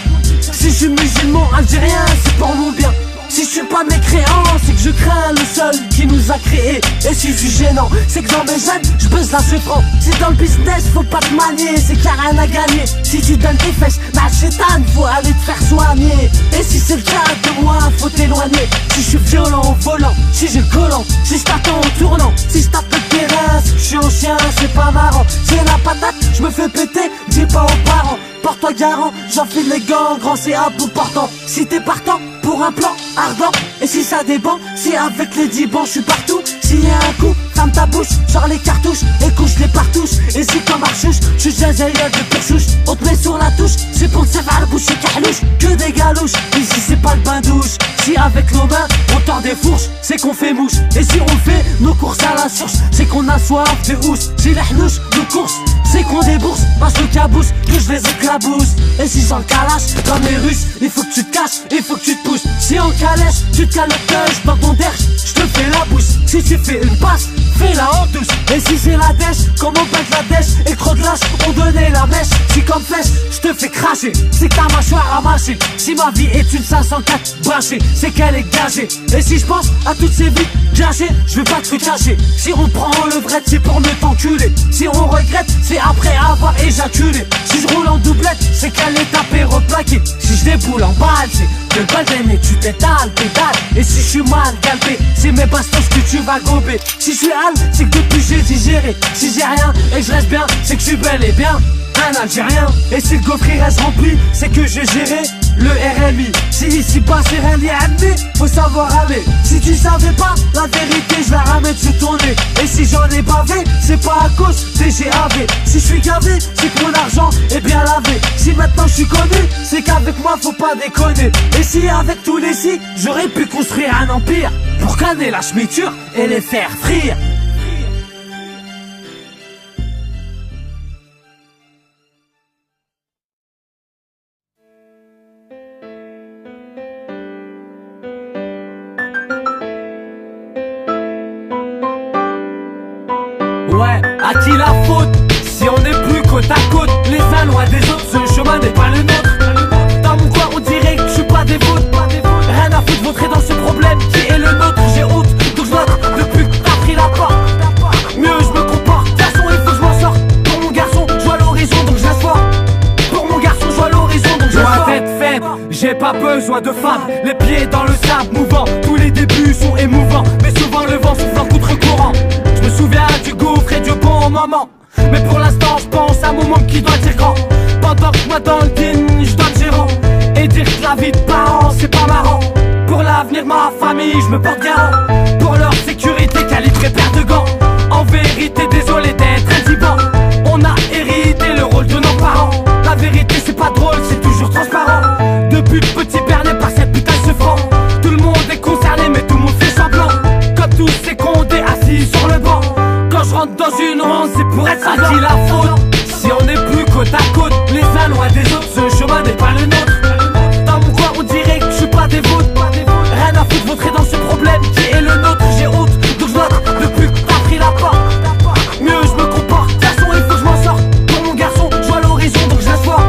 Si je suis musulman algérien, c'est pour mon bien. Si je suis pas mécréant, c'est que je crains le seul qui nous a créés. Et si je suis gênant, c'est que dans mes gènes, je baisse la francs. Si dans le business, faut pas te manier, c'est qu'il y a rien à gagner. Si tu donnes tes fesses, ma chétane, faut aller te faire soigner. Et si c'est le cas de moi, faut t'éloigner. Si je suis violent au volant, si j'ai le collant, si je t'attends au tournant, si je tape le terrain, c'est que je suis en chien, c'est pas marrant. C'est la patate, je me fais péter, dis pas aux parents. Porte-toi garant, j'enfile les gants, grand c'est à bout portant. Si t'es partant pour un plan ardent, et si ça dépend, si avec les 10 bons je suis partout. S'il y a un coup, ferme ta bouche, sors les cartouches et couche les partouches. Et si comme Archouche, je suis un de perchouche, on te met sur la touche, c'est pour te servir le bouche et carlouche. Que des galouches, ici c'est pas le bain douche. Si avec nos mains, on tord des fourches, c'est qu'on fait mouche. Et si on fait nos courses à la source, c'est qu'on a soif de housse. Si les hnouches, nos courses, c'est qu'on débourse, passe le cabousse, que je les éclabousse. Et si sans le calache, comme les Russes, il faut que tu te caches, il faut que tu te pousses. Si en calèche, tu te cales le touch dans ton derche, je te fais la bouche. Si tu fais une passe, fais-la en douce. Et si c'est la dèche, comme on pète la dèche, et trop de lâches ont donné la mèche. Si comme flèche, je te fais cracher, c'est que ta mâchoire a mâché. Si ma vie est une 504 bâchée, c'est qu'elle est gagée. Et si je pense à toutes ces vies gâchées, je vais pas te cacher. Si on prend le vrai, c'est pour me t'enculer. Si on regrette, c'est après avoir éjaculé. Si je roule en doublette, c'est qu'elle est tapée, replaquée. Si je déboule en balle, c'est que golden et tu t'étales, pédale. Et si je suis mal galpé, c'est mes bastos que tu vas gober. Si je suis hal, c'est que depuis j'ai digéré. Si j'ai rien et je reste bien, c'est que je suis bel et bien un Algérien. Et si le coffre reste rempli, c'est que j'ai géré le RMI. Si ici pas c'est rien lié à lui, faut savoir aller. Si tu savais pas, la vérité je la ramène sur ton nez. Et si j'en ai bavé, c'est pas à cause des GAV. Si je suis gavé, c'est que mon argent est bien lavé. Si maintenant je suis connu, c'est qu'avec moi faut pas déconner. Et si avec tous les si, j'aurais pu construire un empire pour canner la chmiture et les faire frire. Ouais, à qui la faute si on n'est plus côte à côte, les uns loin des autres, ce chemin n'est pas le nôtre. Dans mon coin on dirait que je suis pas dévote. Rien à foutre, voterai dans ce problème qui est le nôtre. J'ai honte, donc je note depuis que t'as pris la porte. Mieux je me comporte, garçon il faut que je m'en sorte. Pour mon garçon, je vois l'horizon donc je laisse fort. Pour mon garçon, je vois l'horizon donc je laisse fort. Tête faible, j'ai pas besoin de femme. Les pieds dans le sable mouvant, tous les débuts sont émouvants. Mais souvent le vent souffle en contre-courant. Je me souviens du gouffre et du bon moment. Mais pour l'instant je pense à mon monde qui doit dire grand. Pendant que moi dans le din je dois le gérant. Et dire que la vie de parents c'est pas marrant. Pour l'avenir ma famille je me porte garant. Pour leur sécurité calibré paire de gants. En vérité uns loin des autres, ce chemin n'est pas le nôtre. Dans mon coin on dirait que je suis pas dévot. Rien à foutre, voterai dans ce problème qui est le nôtre. J'ai honte, donc je note depuis que t'as pris la porte. Mieux je me comporte, de toute façon il faut que je m'en sorte. Pour mon garçon, je vois l'horizon donc je laisse voir.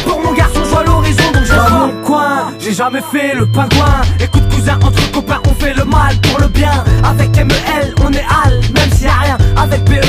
Pour mon garçon, je vois l'horizon donc je laisse voir. Dans mon coin, j'ai jamais fait le pingouin. Écoute cousin, entre copains on fait le mal pour le bien. Avec MEL, on est hal, même s'il y a rien. Avec BEL,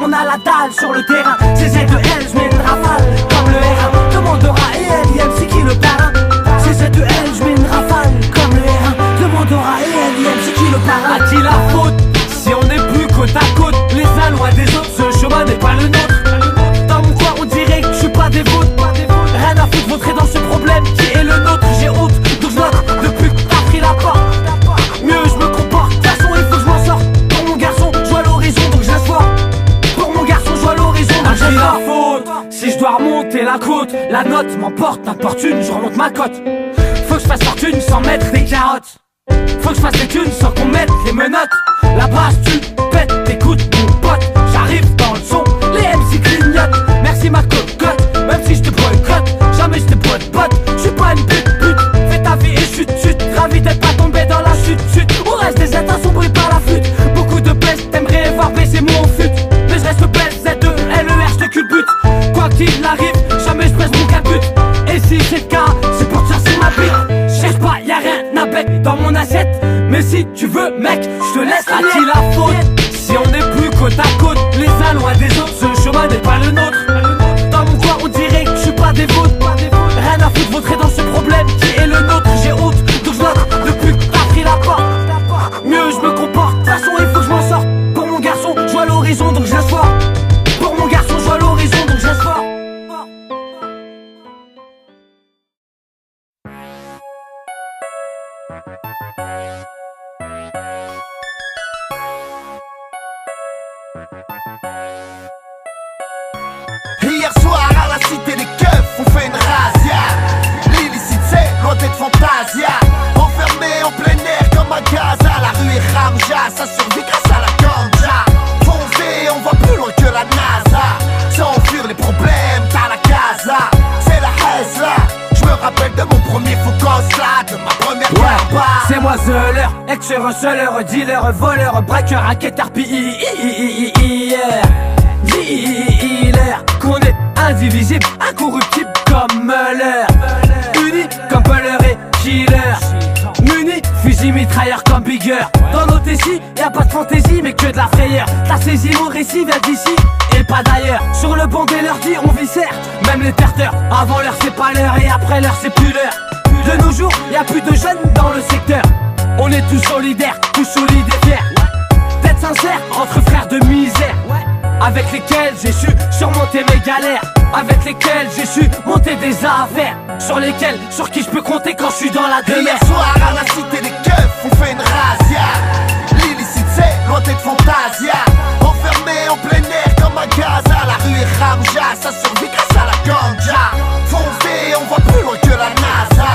on a la dalle sur le terrain. C'est ZEL, je mets une rafale comme le R1. Demandera et LIM, c'est qui le parrain. C'est ZEL, je mets une rafale comme le R1. Demandera et LIM, c'est qui le parrain. À qui la faute si on n'est plus côte à côte, les uns loin des autres, ce chemin n'est pas le nôtre. Dans mon coin on dirait que je suis pas dévot. Rien à foutre, voterai dans ce problème qui est le nôtre. J'ai honte, donc je note depuis que t'as pris la porte. Mieux je me comporte, de toute façon il faut que je m'en sorte. Pour mon garçon, je vois l'horizon donc je laisse voir. Pour mon garçon, je vois l'horizon donc j'ai la faute. Si je dois remonter la côte, la note m'emporte, importune, je remonte ma cote. Faut que je fasse fortune sans mettre des carottes. Faut que je fasse des thunes sans qu'on mette les menottes. La base tu pètes, t'écoutes mon pote. J'arrive dans le son, les MC clignotent. Merci ma cocotte, même si je te boycotte. Jamais je te boycotte, je suis pas une pute. Fais ta vie et chute. Ravi d'être pas tombé dans la chute. On reste des êtres assombris par la flûte. Beaucoup de baisse, t'aimerais voir baisser mon fut. Mais je reste belle, Z2, LER, je te culbute. Quoi qu'il arrive, jamais je presse mon caput. Et si c'est le cas, c'est pour te chasser ma bite. Cherche pas, y'a rien à bec dans mon assiette. Mais si tu veux mec, je te laisse la qui la faute. Si on n'est plus côte à côte, les uns loin des autres, ce chemin n'est pas le nôtre. Dans mon coin on dirait que je suis pas dévot. Rien à foutre, voterai dans ce problème qui est le nôtre. J'ai honte, donc je note depuis que t'as pris la porte. Mieux je me comporte, de toute façon il faut que je m'en sorte. Pour mon garçon, je vois l'horizon donc je laisse voir. Pour mon garçon, je vois l'horizon donc je laisse voir. Hier soir à la cité des keufs, on fait une razzia. L'illicite c'est loin d'être fantasia. Enfermé en plein air comme à Gaza. La rue est ramja, ça survit grâce à la ganja. Foncé, on va plus loin que la NASA. Sans fuir les problèmes, t'as la casa. C'est la Hezla. Je me rappelle de mon premier focus là, de ma première capa. C'est moi Zeller, ex-receleur, dealer, voleur, braqueur, racketteur, dealer, qu'on est indivisible, incorruptible comme Muller. Uni comme Buller et Killer. Muni, fusil mitrailleur comme Bigger. Dans nos tessis, y'a pas de fantaisie mais que de la frayeur. T'as saisi mon récit, vient d'ici et pas d'ailleurs. Sur le banc des leurs dit on viscère, même les terteurs. Avant l'heure c'est pas l'heure et après l'heure c'est plus l'heure. De nos jours, y'a plus de jeunes dans le secteur. On est tous solidaires, tous solides et fiers. D'être sincère entre frères de misère. Avec lesquels j'ai su surmonter mes galères. Avec lesquels j'ai su monter des affaires. Sur qui je peux compter quand je suis dans la demeure. Hier soir à la cité des keufs, on fait une razzia. L'illicite c'est loin d'être fantasia. Enfermé en plein air comme à Gaza. La rue est ramja, ça survit grâce à la ganja. Foncé, on va plus loin que la NASA.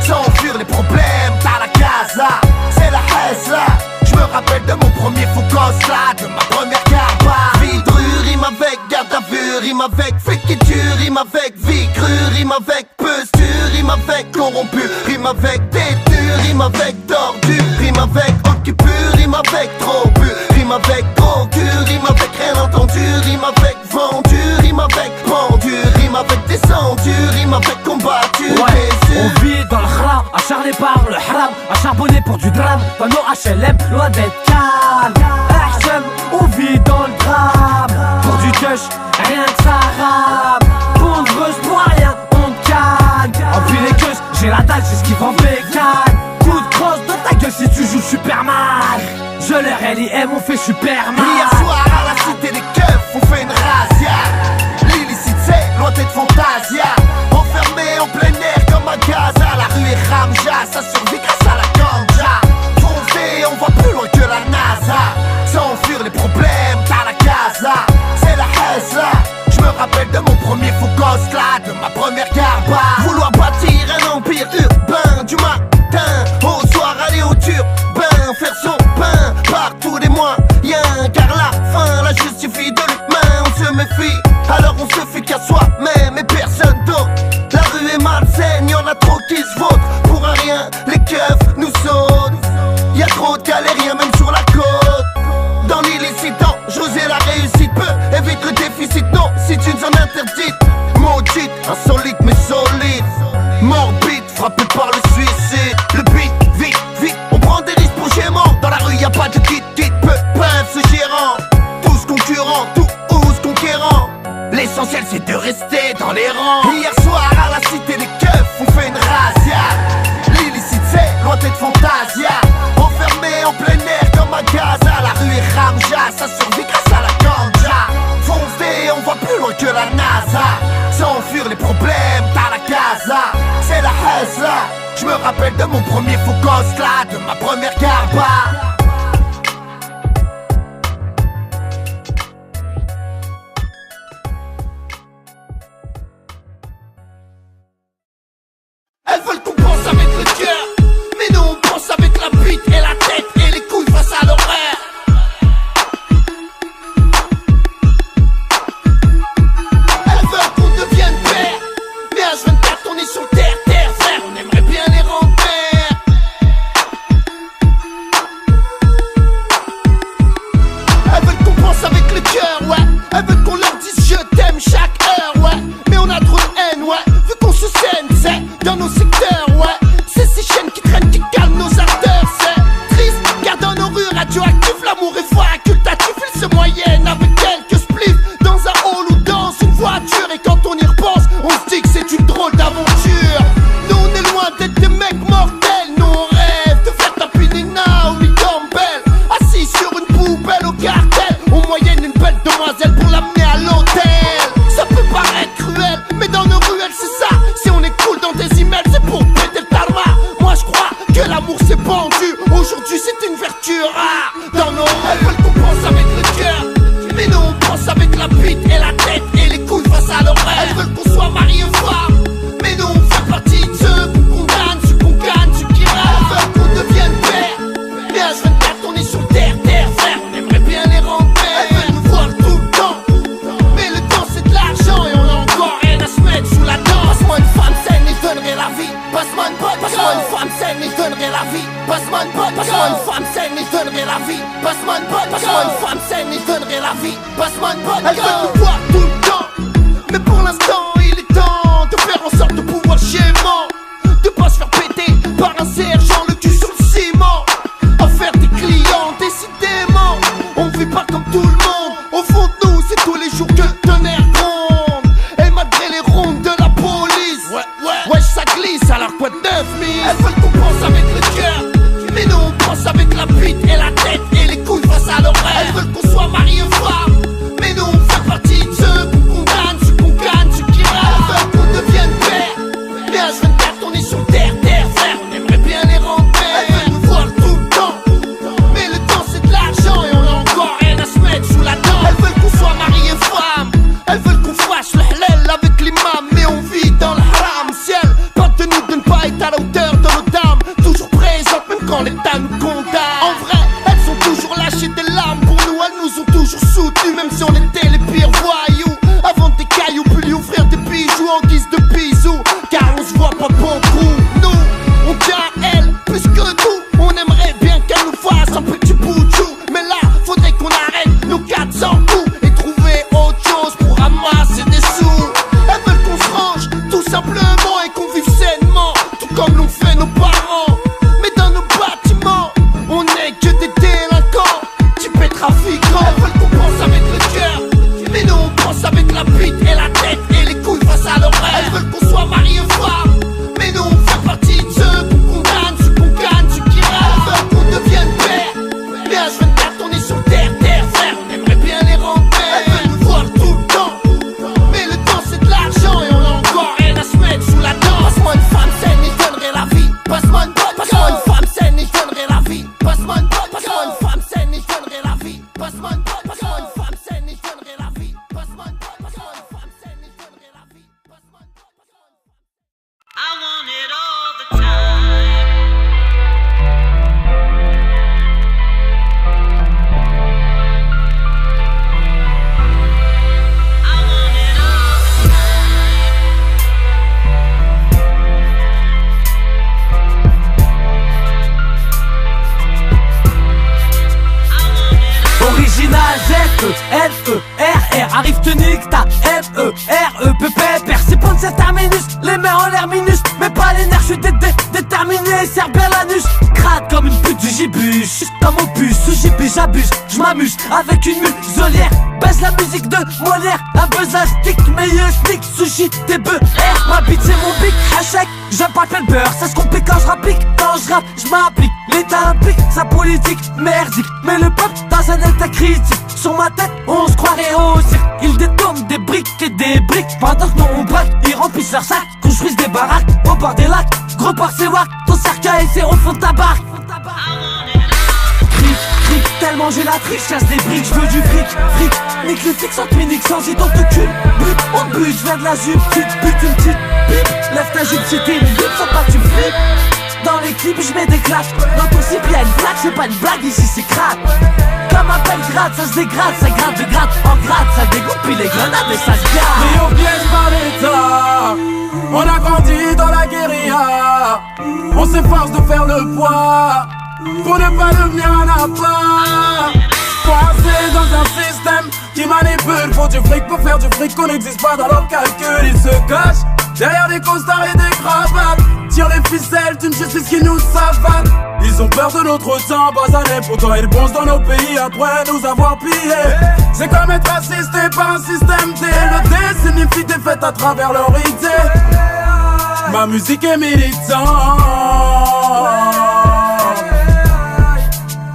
Sans fuir les problèmes, t'as la casa. C'est la Hezla. Je me rappelle de mon premier focus là, de ma première capa. Vidru rime avec garde à vue, rime avec frikiture, rime avec vie crue, rime avec posture, rime avec corrompu, rime avec têtu, rime avec tordu, rime avec occupé, rime avec trop bu, rime avec drogu, rime avec rien entendu, rime avec vendu, rime avec pendu, rime avec descendu, rime avec combattu. On vit dans le haram, acharné par le haram, charbonné pour du drame. Dans nos HLM, loin d'être calme. HM, on vit dans le drame. Pour du tush, rien que ça rame. Pondreuse pour rien, on gagne. Emplis les queues, j'ai la dalle, j'esquive en bécane. Coup de crosse dans ta gueule si tu joues Superman. Je leur LIM, on fait Superman. Hier soir à la cité des keufs, on fait une razzia. L'illicite c'est loin d'être fantasia. Enfermé en plein air comme à Gaza. La rue est ramja, ça survit grâce à la ganja. Foncé, on va plus loin que la NASA. Sans fuir les problèmes, t'as la casa. C'est la Hezla. Je me rappelle de mon premier focus là, de ma première capa. Vouloir bâtir un empire urbain du matin au soir, aller au turbin, faire son pain par tous les mois. Y'a un carré différent. Hier soir à la cité des keufs, on fait une razzia. L'illicite c'est loin d'être fantasia. Enfermé en plein air comme à Gaza. La rue est ramja, ça survit grâce à la ganja. Foncé, on voit plus loin que la NASA. Sans fuir les problèmes, t'as la casa. C'est la hasla. Je me rappelle de mon premier focus là, de ma première garba. Elles veulent qu'on pense avec le cœur, mais nous on pense avec la bite et la tête et les couilles face à l'horaire. Elles veulent qu'on devienne père, mais H24 on est sur terre, terre, frère, on aimerait bien les rendre pères. Elles veulent qu'on pense avec le cœur, ouais. Elles veulent qu'on leur dise je t'aime chaque heure, ouais. Mais on a trop de haine, ouais. Vu qu'on se saigne, c'est dans nos secteurs, ouais. C'est ces chaînes qui traînent, qui calment nos ardeurs. C'est triste, car dans nos rues radioactifs, l'amour est facultatif. Il se moyenne avec quelques spliffs dans un hall ou dans une voiture. Et quand on y repense, on se dit que c'est une drôle d'aventure. Nous on est loin d'être des mecs mortels. Nous on rêve de faire taper Nina ou Lee Campbell. Assis sur une poubelle au cartel, on moyenne une belle demoiselle pour l'amener à l'hôtel. Ça peut paraître cruel, mais dans nos ruelles c'est ça. Si on est cool dans des emails, c'est pour péter le tarma. Moi je crois que l'amour s'est pendu. Aujourd'hui c'est une vertu rare. Dans nos elles veulent qu'on pense avec le cœur, mais nous on pense avec la bite et la tête et les couilles face à l'horaire. Elles veulent qu'on soit mariés femmes, mais nous on fait partie de ceux qu'on condamne, ceux qu'on gagne, ceux qui rêvent. Elles veulent qu'on devienne père, mais H24 on est sur terre, terre, frère, on aimerait bien les rendre pères. Elles veulent nous voir tout le temps, mais le temps c'est de l'argent et on a encore rien à se mettre sous la dent. Passe-moi une femme saine et je donnerai la vie. Passe-moi une pote, passe-moi une femme saine et je donnerai la vie. Passe-moi une pote, passe-moi une femme saine et je donnerai la vie. Passe-moi une pote, passe-moi une femme saine et je donnerai la vie. Passe-moi une pote. Elles veulent nous voir tout le temps, mais pour l'instant il est temps de faire en sorte de pouvoir schéma, de pas se faire péter par un sergent le cul sur le ciment. À faire des clients, décidément on vit pas comme tout le monde. Au fond de nous c'est tous les jours que le tonnerre gronde. Et malgré les rondes de la police, ouais ça glisse alors quoi de 9000. Elles veulent qu'on pense avec le cœur, mais nous on pense avec la bite et la tête et les couilles face à l'horaire. Elles veulent qu'on soit mariés femmes, mais nous on fait partie de ceux qu'on condamne, ceux qu'on gagne, ceux qui rêvent. Elles veulent qu'on devienne père, mais H24 on est sur terre, terre, frère, on aimerait bien les rendre pères. Elles veulent nous voir tout le temps, mais le temps c'est de l'argent et on a encore rien à se mettre sous la dent. Elles veulent qu'on soit mariés femmes, elles veulent qu'on fasse le halal avec l'imam, mais on vit dans le haram. Ciel, pas de nous de ne pas être à la hauteur de nos dames, toujours présentes même quand l'état nous condamne. En vrai, elles ont toujours lâché des larmes pour nous, elles nous ont toujours soutenus, même si on était les pires voyous. Avant des cailloux, puis lui offrir des bijoux en guise de bisous, car on se voit pas beaucoup. Nous, on tient à elle plus que nous, on aimerait bien qu'elle nous fasse un petit bout de chou. Mais là, faudrait qu'on arrête nos 400 coups et trouver autre chose pour ramasser des sous. Elles veulent qu'on se range, tout simplement, et qu'on vive sainement, tout comme l'ont fait nos parents. Mais dans nos bâtiments, on n'est que des délinquants, typés trafiquants. Elles veulent qu'on pense avec le cœur, mais nous on pense avec la bite et la tête et les couilles face à l'horaire. Elles veulent qu'on soit mariés femmes, mais nous on fait partie de ceux qu'on condamne, ceux qu'on gagne, ceux qui rêvent. Elles veulent qu'on devienne père, mais H24 on est sur terre, terre, frère, on aimerait bien les rendre pères. Elles veulent nous voir tout le temps, mais le temps c'est de l'argent et on a encore rien à se mettre sous la dent. Passe-moi une femme saine et je donnerai la vie. Passe-moi une pote, passe-moi une femme saine et je donnerai la vie. Passe-moi une pote, passe-moi une femme saine et je donnerai la vie. Passe-moi une pote, passe-moi une femme saine et je donnerai la vie. Passe-moi une pote, passe-moi une femme saine et je donnerai la vie. Passe-moi une pote, passe-moi une femme. I want it all the time. I want it all the time. Original Z-E-L-E-R-R. Arrive te nique ta M-E-R-E-P-P-Père. C'est pas de cette terminus, les mains en l'air minus, mais pas les nerfs, je suis déterminé, serre bien l'anus. Crade comme une pute du gibus, juste comme au bus, sous JP j'abuse, j'm'amuse avec une muselière. Baisse la musique de Molière, un buzz à stick, meilleur stick, sushi, t'es bœufs. Ma bite c'est mon bic, hashtag, j'aime pas le beurre, ça se complique quand j'rapplique, quand j'rappe, j'm'applique. L'État implique sa politique merdique, mais le peuple dans un état critique. Sur ma tête, on se croirait au cirque. Ils détournent des briques et des briques, pendant que nous on braque, ils remplissent leurs sacs, construisent des baraques au bord des lacs. Gros port c'est wack, ton cercueil c'est au fond de ta barque. Fric, fric, tellement j'ai la triche, chasse des briques, j'veux du fric, fric. Nique le fixe, on te nique sans y donc te cul. But, on te bute, j'viens de la jupe, petite bute, une petite pipe. Lève ta jupe, c'était une butte, faut pas que tu flippes. Dans les clips, j'mets des claques. Dans ton slip, y'a une blague, c'est pas une blague, ici c'est crack. Comme un Belgrade, ça se dégrade, ça gratte de gratte en gratte, ça dégoûte, puis les grenades et ça se garde. Pris au piège par l'État, on a grandi dans la guérilla. On s'efforce de faire le poids pour ne pas devenir un appât. Coincé dans un système qui manipule. Faut du fric pour faire du fric, qu'on n'existe pas dans leur calcul. Ils se cachent derrière des costards et des cravates. Tire les ficelles d'une justice qui nous savate. Ils ont peur de notre temps basané. Pourtant ils boncent dans nos pays après nous avoir pillés. C'est comme être assisté par un système D. Le D signifie défaite à travers leur idée. Ma musique est militante.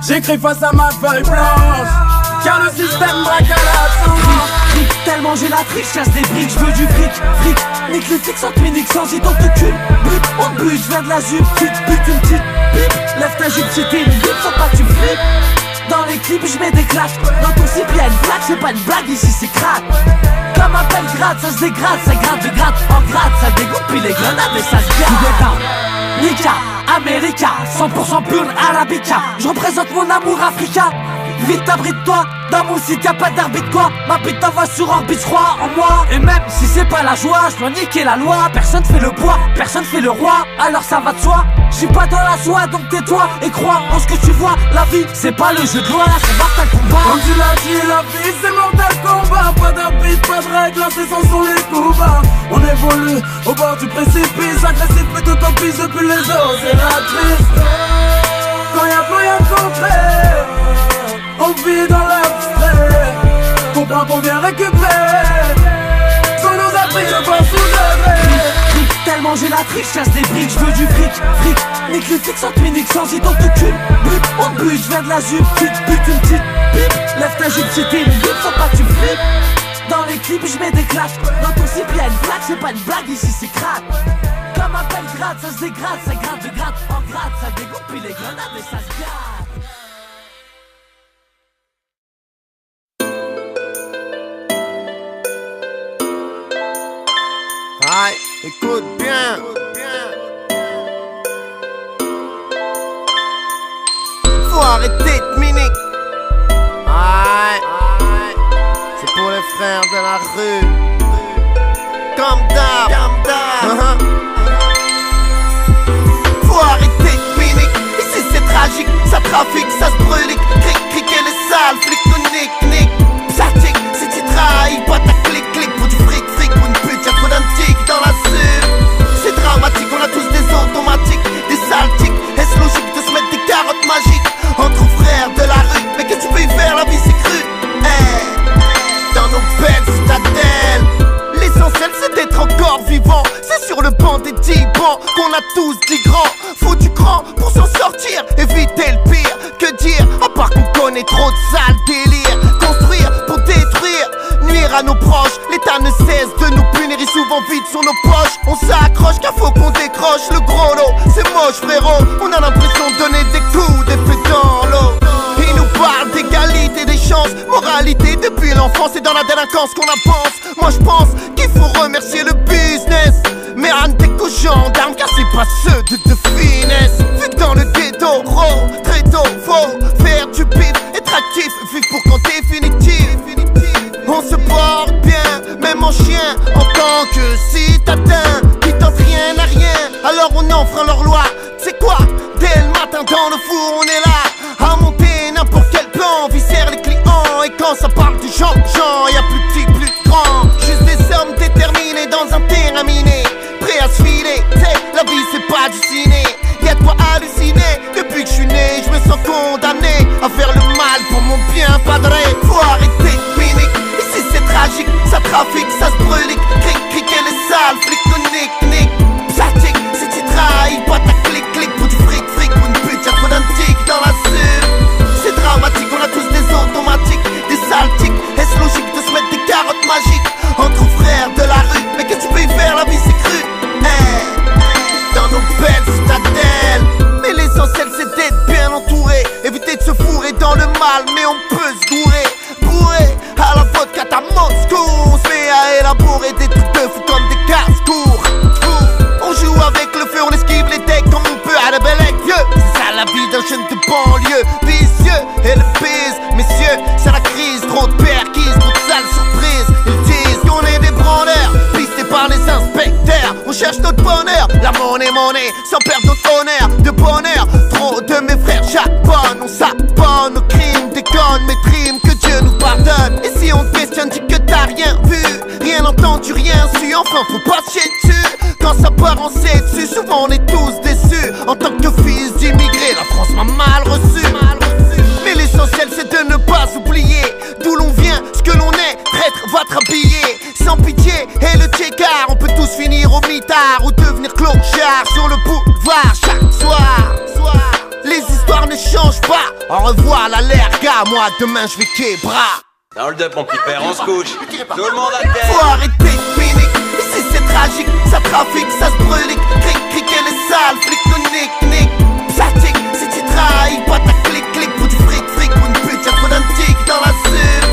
J'écris face à ma feuille blanche, car le système braque à la sang. Fric, tellement j'ai la triche, chasse des briques, j'veux du fric, fric. Nique le fixe, on te nique sans y donc te cul. But, on te bute, j'viens de la jupe, petite bute, une petite pipe. Lève ta jupe, c'était une butte, faut pas que tu flippes. Dans les clips, j'mets des claques. Dans ton slip, y'a une blague, c'est pas une blague, ici c'est crack. Comme un Belgrade, ça se dégrade, ça gratte de gratte en gratte, ça dégoûte, puis les grenades et ça se garde. Nika, America, 100% pur Arabica. Je représente mon amour africain. Vite abrite-toi, dans mon site y'a pas d'arbitre quoi. Ma bite t'envoie sur orbite, je crois en moi. Et même si c'est pas la joie, je dois niquer la loi. Personne fait le poids, personne fait le roi. Alors ça va de soi, j'suis pas dans la soie. Donc tais-toi et crois en ce que tu vois. La vie c'est pas le jeu de loi, c'est mortal combat. Comme tu l'as dit, la vie c'est mortal combat. Pas d'arbitre, pas de règles, c'est sans sont les coups bas. On évolue au bord du précipice, agressif plutôt qu'en pisse depuis les eaux, c'est la crise. Quand y'a plus rien de concret, on vit dans l'abstrait. Comprends qu'on vient récupérer. Sans nous a pris de pas sous-lever. Tellement j'ai la triche, chasse des briques, j'veux du fric, fric. Nique le fixe, on te nique sans y donc te cul. But, on te bute, j'viens de la jupe, petite bute, une petite pipe. Lève ta jupe, c'était une butte, faut pas que tu flippes. Dans les clips, j'mets des claques. Dans ton slip, y'a une blague, c'est pas une blague, ici c'est crack. Comme un Belgrade, ça se dégrade, ça gratte de gratte en gratte, ça dégoûte, puis les grenades et ça se garde. Aïe, écoute bien. Faut arrêter de mimique. Aïe, c'est pour les frères de la rue. Comme d'hab. Faut arrêter de mimique. Ici c'est tragique, ça trafique, ça se brûle. Cric, et les sales flics nous nique. Psatique, si tu trahis pas ta clic, pour du fric, pour une pute, y'a trop d'intiques dans la suite. C'est dramatique, on a tous des automatiques, des saltiques. Est-ce logique de se mettre des carottes magiques entre frères de la rue? Mais qu'est-ce que tu peux y faire, la vie c'est cru. Dans nos belles citadelles, l'essentiel c'est d'être encore vivant. C'est sur le banc des 10 bancs qu'on a tous dit grand. Faut du cran pour s'en sortir, éviter le pire. Que dire, à part qu'on connaît trop de sales délires. Construire pour détruire, nuire à nos proches. L'État ne cesse de nous punir et souvent vide sur nos poches. On s'accroche car faut qu'on décroche le gros lot. C'est moche frérot, on a l'impression de donner des coups d'épée dans l'eau. Ils nous parlent d'égalité des chances, moralité depuis l'enfance et dans la délinquance qu'on avance. Moi je pense qu'il faut remercier le business, mais t'es qu'aux gendarmes car c'est pas ceux de finesse. Vu que dans le ghetto, très tôt, faut faire du bif, être actif, vivre pour qu'en définitive on se porte bien, même en chien, en tant que citadin qui tente rien à rien, alors on enfreint leur loi. C'est quoi? Dès le matin dans le four on est là à monter n'importe quel plan, viscère les clients. Et quand ça parle du genre, y'a plus petit, plus grand. Juste des hommes déterminés dans un terrain miné, prêts à se filer, t'sais, la vie c'est pas du ciné. Y'a de quoi halluciner, depuis que je suis né, je me sens condamné. bien padré. Faut arrêter de minique, ici c'est tragique. Ça trafique, ça se brûle, cric, et les sales flics nous nique. Psatique, si tu trahis pas ta clic, pour du fric, pour une pute, y'a trop d'indiques dans la suite. C'est dramatique, on a tous des automatiques, des sales tics. Est-ce logique de se mettre des carottes magiques entre frères de la rue? Mais qu'est-ce que tu peux y faire, la vie c'est cru. Dans nos belles citadelles. Mais l'essentiel c'est d'être bien entouré. Éviter de se fourrer dans le mal, mais on peut se gourer. Bourré à la vodka à Moscou. On se met à élaborer des trucs de fou comme des casse-cours. On joue avec le feu, on esquive les decks comme on peut à la belle vieux. C'est ça la vie d'un jeune de banlieue. Vicieux et le bise, messieurs, c'est la crise. Trop de perquises, trop de sales surprises. Ils disent qu'on est des branleurs, pistés par les inspecteurs. On cherche notre bonheur, la monnaie, sans perdre notre honneur. De bonheur, trop de mes frères charbonnent. On s'abonne nos crimes, déconne mes trimes, que Dieu nous pardonne. Et si on te questionne, dis que t'as rien vu, rien entendu, rien su. Enfin faut pas chier dessus. Quand ça part on sait dessus, souvent on est tous déçus. En tant que fils d'immigrés, la France m'a mal reçu. Mais l'essentiel c'est de ne pas oublier d'où l'on vient, ce que l'on est. Traître, va te rhabiller sans pitié et le tchécard. On peut tous finir au mitard ou devenir clochard sur le boulevard chaque soir. Les histoires ne changent pas. Au revoir la lerga, moi demain je vais québra. Hold up mon petit père, on se couche. Tout le monde à terre. Faut arrêter de pinique, ici c'est tragique. Ça trafique, ça se brûle, cric, et les sales flics nous nique. Psatique, si tu trahis pas ta clic, pour du fric, pour une pute, y'a trop d'indiques dans la suite.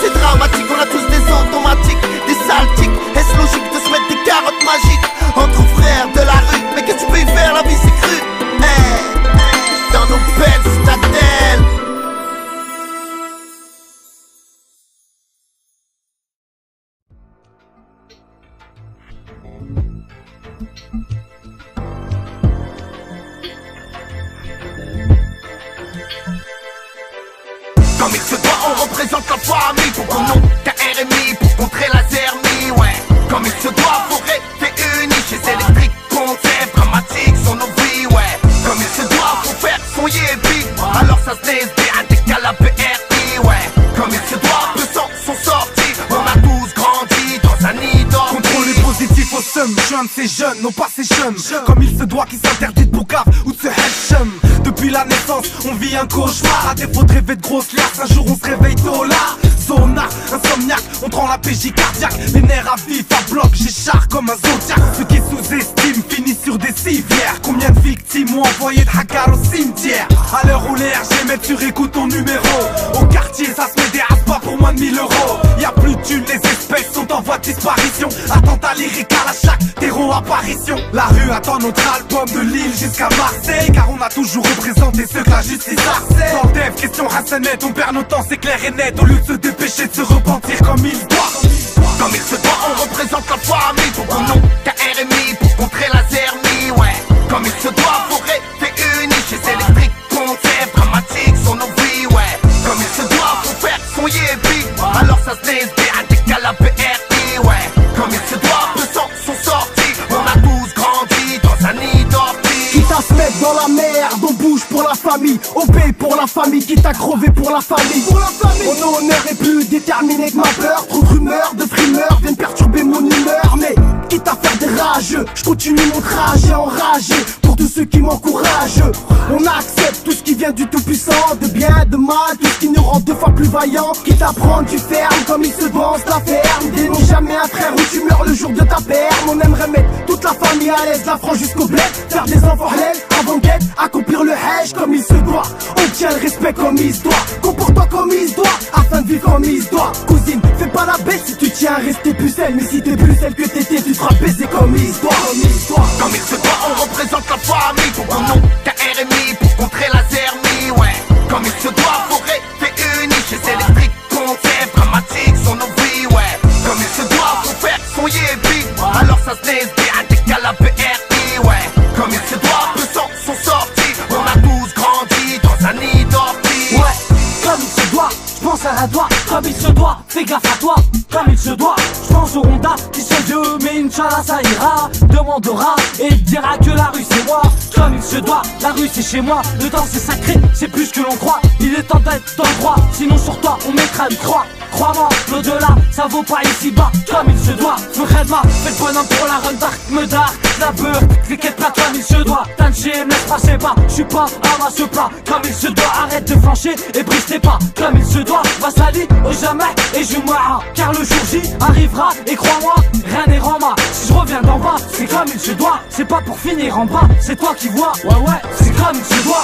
C'est dramatique, on a tous des automatiques, des sales tics. Est-ce logique de se mettre des carottes magiques entre frères de la rue? Mais qu'est-ce que tu peux y faire, la vie c'est cru. Dans nos belles citadelles. Comme il se doit, on représente la famille. Pour qu'on nom qu'un RMI, pour contrer la zermie, ouais. Comme il se doit, faut rester unis. Chez électrique, concept, dramatique, sont nos vies, ouais. Comme il se doit, faut faire son yébi. Alors ça se laisse un décal à PRI, ouais. Comme il se doit, peu sont sortis. On a tous grandi dans un nid d'or. Contrôle les positifs au seum, je suis un de ces jeunes, non pas ces jeunes. Comme il se doit, qui s'interdit de boucave ou de se hachum. Depuis la naissance, on vit un cauchemar. À défaut de rêver de grosses liasses, un jour on se réveille tôt là. Sonar, insomniaque, on prend la PJ cardiaque. Les nerfs à vif, à bloc, j'écharpe comme un zodiac. Ceux qui sous-estiment finissent sur des civières. Combien de victimes ont envoyé de hackers au cimetière? À l'heure où les RG mettent sur écoute ton numéro. Au quartier, ça se met des aspas pour moins de 1000 €. Y'a plus de thunes, les espèces sont en voie de disparition. Attentat lyrique à la chaque terreau apparition. La rue attend notre album de Lille jusqu'à Marseille. Car on a toujours représenté ceux que la justice harcèle. Dans le dev, question Hassanet, on perd notre temps, c'est clair et net. Au lieu de se dépêcher de se repentir comme il doit. Comme il se doit, on représente la famille. Pour qu'on nom qu'un RMI, pour contrer la zermie, ouais. Comme il se doit, faut rester unis. Chez électrique, concept, dramatique, sont nos vies, ouais. Comme il se doit, faut faire son yébi. Alors ça se laisse un décal à PRI, ouais. Comme il se doit, peu sont sortis. On a tous grandi dans un nid d'orties. Quitte à se mettre dans la merde, on bouge pour la famille. On paye pour la famille, quitte à crever pour la famille. Mon honneur est plus déterminé que ma peur. Trop de rumeurs, de frimeurs viennent perturber mon humeur. Mais quitte à faire des rageux, je continue mon trajet enragé. Pour tous ceux qui m'encouragent, on accepte tout ce qui vient du tout-puissant. De bien, de mal, tout ce qui nous rend deux fois plus vaillants. Quitte à prendre du ferme, comme il se doit, on se la ferme. Dénonce jamais un frère où tu meurs le jour de ta perme. On aimerait mettre toute la famille à l'aise, la France jusqu'au bled. Faire des enfants halal avant d'être, accomplir le hajj comme il se doit. On tient le respect comme il se doit. Comporte-toi comme il se doit, afin de vivre comme il se doit. Cousine, fais pas la bête si tu tiens à rester pucelle. Mais si t'es plus celle que t'étais, tu seras baisé comme il se doit. Comme il se doit, on représente la famille. Pour qu'on nom qu'un RMI, pour contrer la zermie, ouais. Comme il se doit, faut rester unis. Chez électrique, concept, dramatique, sont nos vies, ouais. Comme il se doit, faut faire son yébi. Alors ça se laisse un décal à PRI, ouais. Comme il se doit, peu sont sortis. On a tous grandi dans un nid d'orties. Ouais, comme il se doit, j'pense à toi. Comme il se doit, fais gaffe à toi. Comme il se doit, j'pense au Honda qui se vieux, mais Inch'Allah ça ira. Demandera et dira que la rue c'est moi. comme il se doit. La rue c'est chez moi, le temps c'est sacré, c'est plus que l'on croit. Il est temps d'être dans le droit, sinon sur toi on mettra une croix. Crois-moi, l'au-delà, ça vaut pas ici-bas, comme il se doit. Fais-moi, fais le bonhomme pour la run dark, me dark, la beurre, t'inquiète pas comme il se doit. Tanché, me laisse passer pas, j'suis pas à ce plat, comme il se doit. Arrête de flancher et brise tes pas, comme il se doit. Va salir au jamais et je mourrai, car le jour J arrivera. Et crois-moi, rien n'est rama. Si je reviens d'en bas, c'est comme il se doit. C'est pas pour finir en bas, c'est toi qui vois. Ouais, c'est comme il se doit.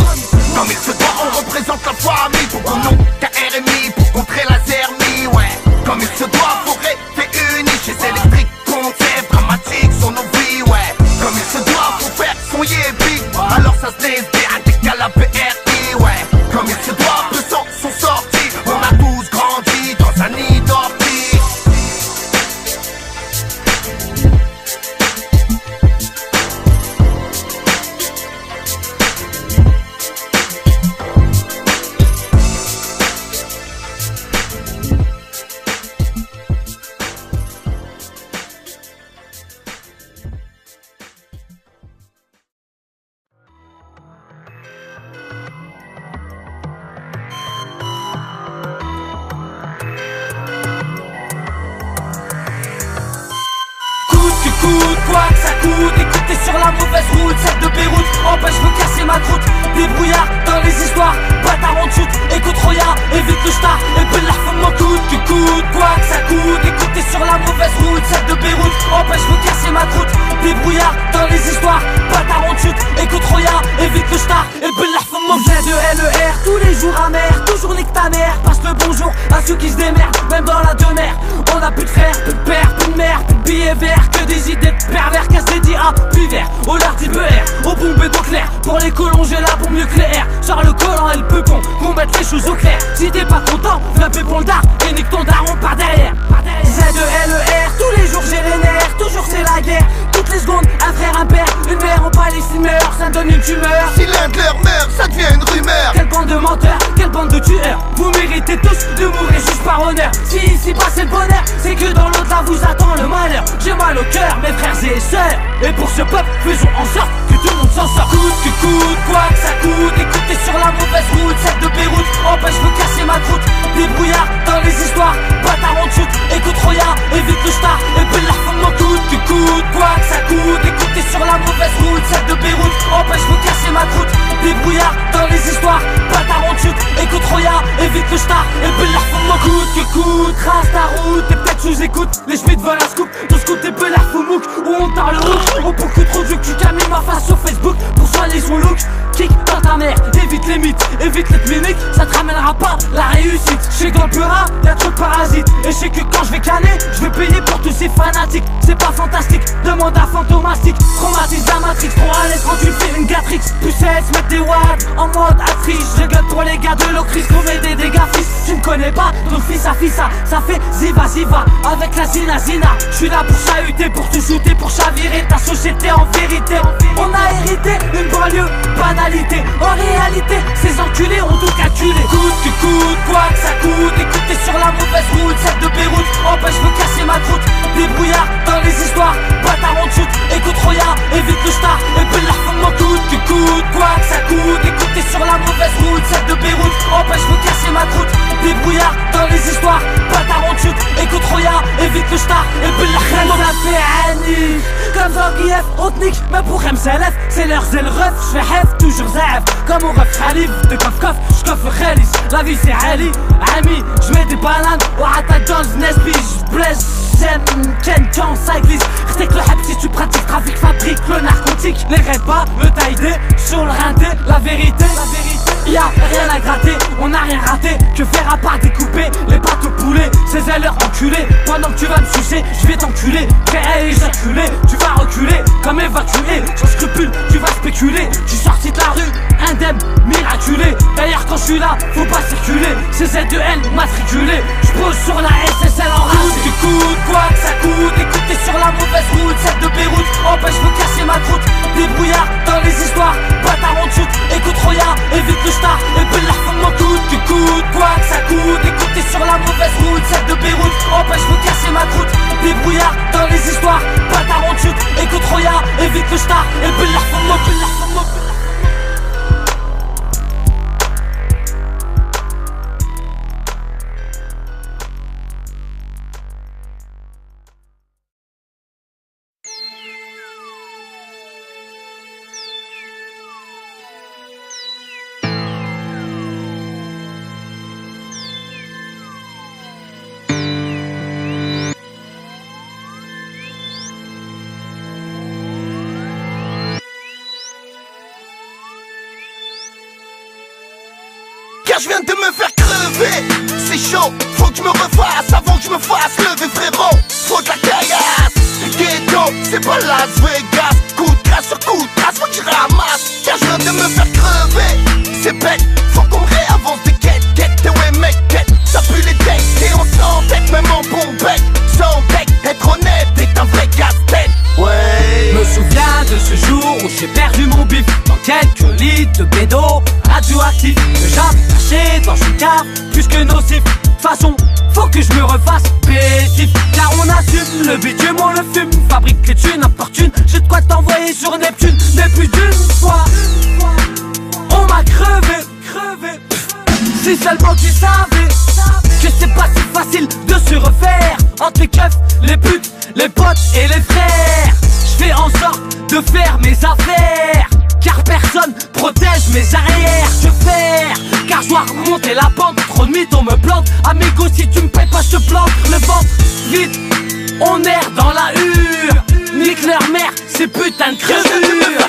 Comme il se doit, on représente la famille. Pour ton nom, KRMI, pour contrer la zermie, ouais. Comme il se doit, faut rester unis. Chez électrique, concept dramatique sur nos vies, ouais. Comme il se doit, faut faire son yébi. Alors ça se laisse des à la PRI, ouais. Comme il se doit, peu sont sortis. On a tous grandi dans un nid d'ortie. Quoi que ça coûte, écoutez sur la mauvaise route, celle de Beyrouth, empêche de casser ma croûte. Débrouillard dans les histoires, bâtard en shoot, écoute Roya, évite le star, et Bellah faut coûte que coûte, quoi que ça coûte, écoutez sur la mauvaise route, celle de Beyrouth, empêche de casser ma croûte. Débrouillard dans les histoires, bâtard en shoot, écoute Roya, évite le star, et Bellah faut Z-E-L-E-R, tous les jours amers, toujours nique ta mère, passe le bonjour à ceux qui se démerdent, même dans la demeure. On a plus de frères, plus de père, plus de mère, plus de billets verts, que des idées de pervers, casse des DA, puis vert, au lard d'IBR, au bombe béton clair, pour les colons j'ai la bombe nucléaire, sors le collant et le peupon, qu'on mette les choses au clair, si t'es pas content, flappez pour le dard, et nique ton daron par derrière. Z-E-L-E-R, tous les jours j'ai les nerfs, toujours c'est la guerre, toutes les secondes, un frère, un père, une mère en Palestine meurt, ça donne une tumeur. Si l'un de leurs meurt, ça devient une rumeur. Quelle bande de menteurs, quelle bande de tueurs, vous méritez tous de mourir juste par honneur. Si ici passez le bonheur, c'est que dans l'au-delà vous attend le malheur. J'ai mal au cœur, mes frères et sœurs, et pour ce peuple, faisons en sorte que tout le monde s'en sort. Coûte que coûte, quoi que ça coûte, écoutez sur la mauvaise route, celle de Beyrouth, empêche de casser ma croûte. Débrouillard dans les histoires, bâtard en shoot, écoute Roya, évite le star, et Bellah faut coûte que coûte, quoi que ça coûte, écoutez sur la mauvaise route, celle de Beyrouth, empêche de casser ma croûte. Débrouillard dans les histoires, bâtard en shoot, écoute Roya, évite le star, et Bellah faut coûte que coûte, trace ta route, et peut-être sous écoute, les schmitt veulent un scoop, ton scoop t'es Bellah faut mouk, ou on parle rook, on beaucoup trop de que tu calmes ma face sur Facebook, pour soigner son look, kick dans ta mère, évite les mythes, évite les cliniques, ça te ramènera pas la réussite. J'sais que dans le pura, y'a trop de parasites, et j'sais que quand j'vais canner, j'vais payer pour tous ces fanatiques, c'est pas fantastique, demande à Fantomastique, traumatise la matrix, trop à l'aise quand tu fais une Gatrix, pucelle, mettre des watts en mode actrice, je gueule pour les gars de l'octrice, qu'on met des dégâts fils, tu me connais pas, ton fils a fait ça, ça fait ziva ziva, avec la zina zina, j'suis là pour chahuter, pour te shooter, pour chavirer ta société en vérité, on a hérité une banlieue, banalité, en réalité, ces enculés ont tout calculé, coûte que coûte, quoi que ça coûte, écoutez sur la mauvaise route, celle de Beyrouth, empêche de casser ma croûte, débrouillard dans les histoires, bâtard en shoot, écoute Roya, évite le star, et Bellah faut coûte que coûte, quoi que ça coûte, écoutez sur la mauvaise route, celle de Beyrouth, empêche de casser ma croûte, débrouillard dans les histoires, bâtard en shoot, écoute Roya, évite le star, et Bellah ça fait Annie, comme Zangief, on te nique, mais pour MCLF, c'est leur zèle ref, j'fais hef, toujours zèf, comme on ref Khalif, de coff, j'coffre Khalis, la vie c'est Ali, ami, j'mets des bananes, ou attaque dans le Nesby, j'blesse, j'aime, Ken, quand ça glisse, reste le hype si tu pratiques, trafic, fabrique, le narcotique, les rêves pas, le taille-dé, sur le rinté, la vérité, y'a rien à gratter, on a rien raté, que faire à part découper les pâtes au poulet, ces ailes enculées, pendant que tu vas me sucer, je vais t'enculer, prêt à éjaculer, tu vas reculer, comme évacué, sans scrupule, tu vas spéculer, tu sortis de la rue, indemne, miraculé, d'ailleurs quand je suis là, faut pas circuler, c'est Z2N matriculé, je pose sur la SSL en rage, coûte que coûte, quoi que ça coûte, écoutez sur la mauvaise route, celle de Beyrouth, empêche de casser ma croûte, débrouillard dans les histoires, bâtard en shoot, écoute Roya, évite le star, et Bellah faut coûte que coûte, quoi que ça coûte, écoutez sur la mauvaise route, celle de Beyrouth, empêche de casser ma croûte, débrouillard dans les histoires, bâtard en shoot, écoute Roya, évite le star, et Bellah faut car je viens de me faire crever. C'est chaud, faut que je me refasse avant que je me fasse lever frérot. Faut de la caillasse, le ghetto, c'est pas Las Vegas. Coup de grâce sur coup de grâce, faut que je ramasse, car je viens de me faire crever. C'est bête, faut qu'on me réavance des quêtes. Et ouais mec, ça pue les decks et on s'entête même en bon bec. Sans deck, être honnête est un vrai casse-tête. Ouais. Me souviens de ce jour où j'ai perdu mon bif dans quelques litres de bédo radioactif que j'avais caché dans une cave plus que nocif. De toute façon, faut que je me refasse pétif, car on assume le bitume, on le fume, fabrique les thunes importunes. J'ai de quoi t'envoyer sur Neptune, mais plus d'une fois on m'a crevé. Si seulement tu savais que c'est pas si facile de se refaire entre les keufs, les putes, les potes et les frères. Je fais en sorte de faire mes affaires, car personne protège mes arrières. Je fais, car je dois remonter la pente. Trop de mythes, on me plante. Amigo, si tu me payes pas, je te plante le ventre. Vite, on erre dans la hure. Nique leur mère, ces putains de crevures.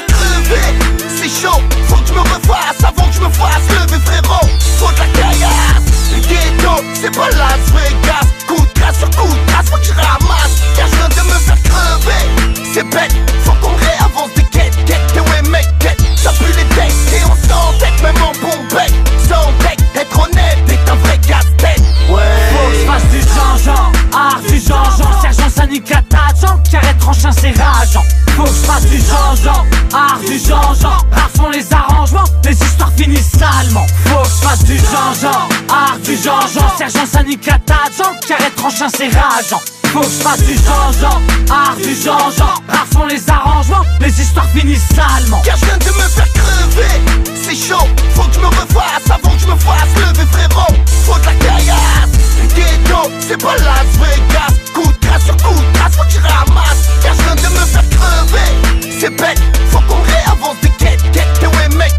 C'est chaud, faut que je me refasse avant que je me fasse lever frérot. Faut de la caillasse, le ghetto, c'est pas Las Vegas. Coup de grâce sur coup de grâce, faut que je ramasse, car je viens de me faire crever. C'est bête, faut qu'on me réavance des quêtes. Et ouais mec, ça pue les decks et on s'entête même en bon bec. Sans deck, être honnête est un vrai casse-tête. Ouais. Faut que je fasse du Jean-Jean, art du Jean-Jean. Sergent Sanicata, Jean, carré tranchin, c'est rageant. Faut que je fasse du Jean-Jean, art du Jean-Jean. Rares sont les arrangements, les histoires finissent salement. Faut que je fasse du Jean-Jean, art du Jean-Jean. Sergent Sanicata, Jean, carré tranchin, c'est rageant. Faut que je fasse du Jean-Jean, art du Jean-Jean. Rares sont les arrangements, les histoires finissent salement. Car je viens de me faire crever. C'est chaud, faut que je me refasse avant que je me fasse lever frérot. Faut de la caillasse, le ghetto, c'est pas Las Vegas. Coup de grâce sur coup de grâce, faut que je ramasse, car je viens de me faire crever. C'est bête, faut qu'on me réavance des quêtes. Et ouais mec,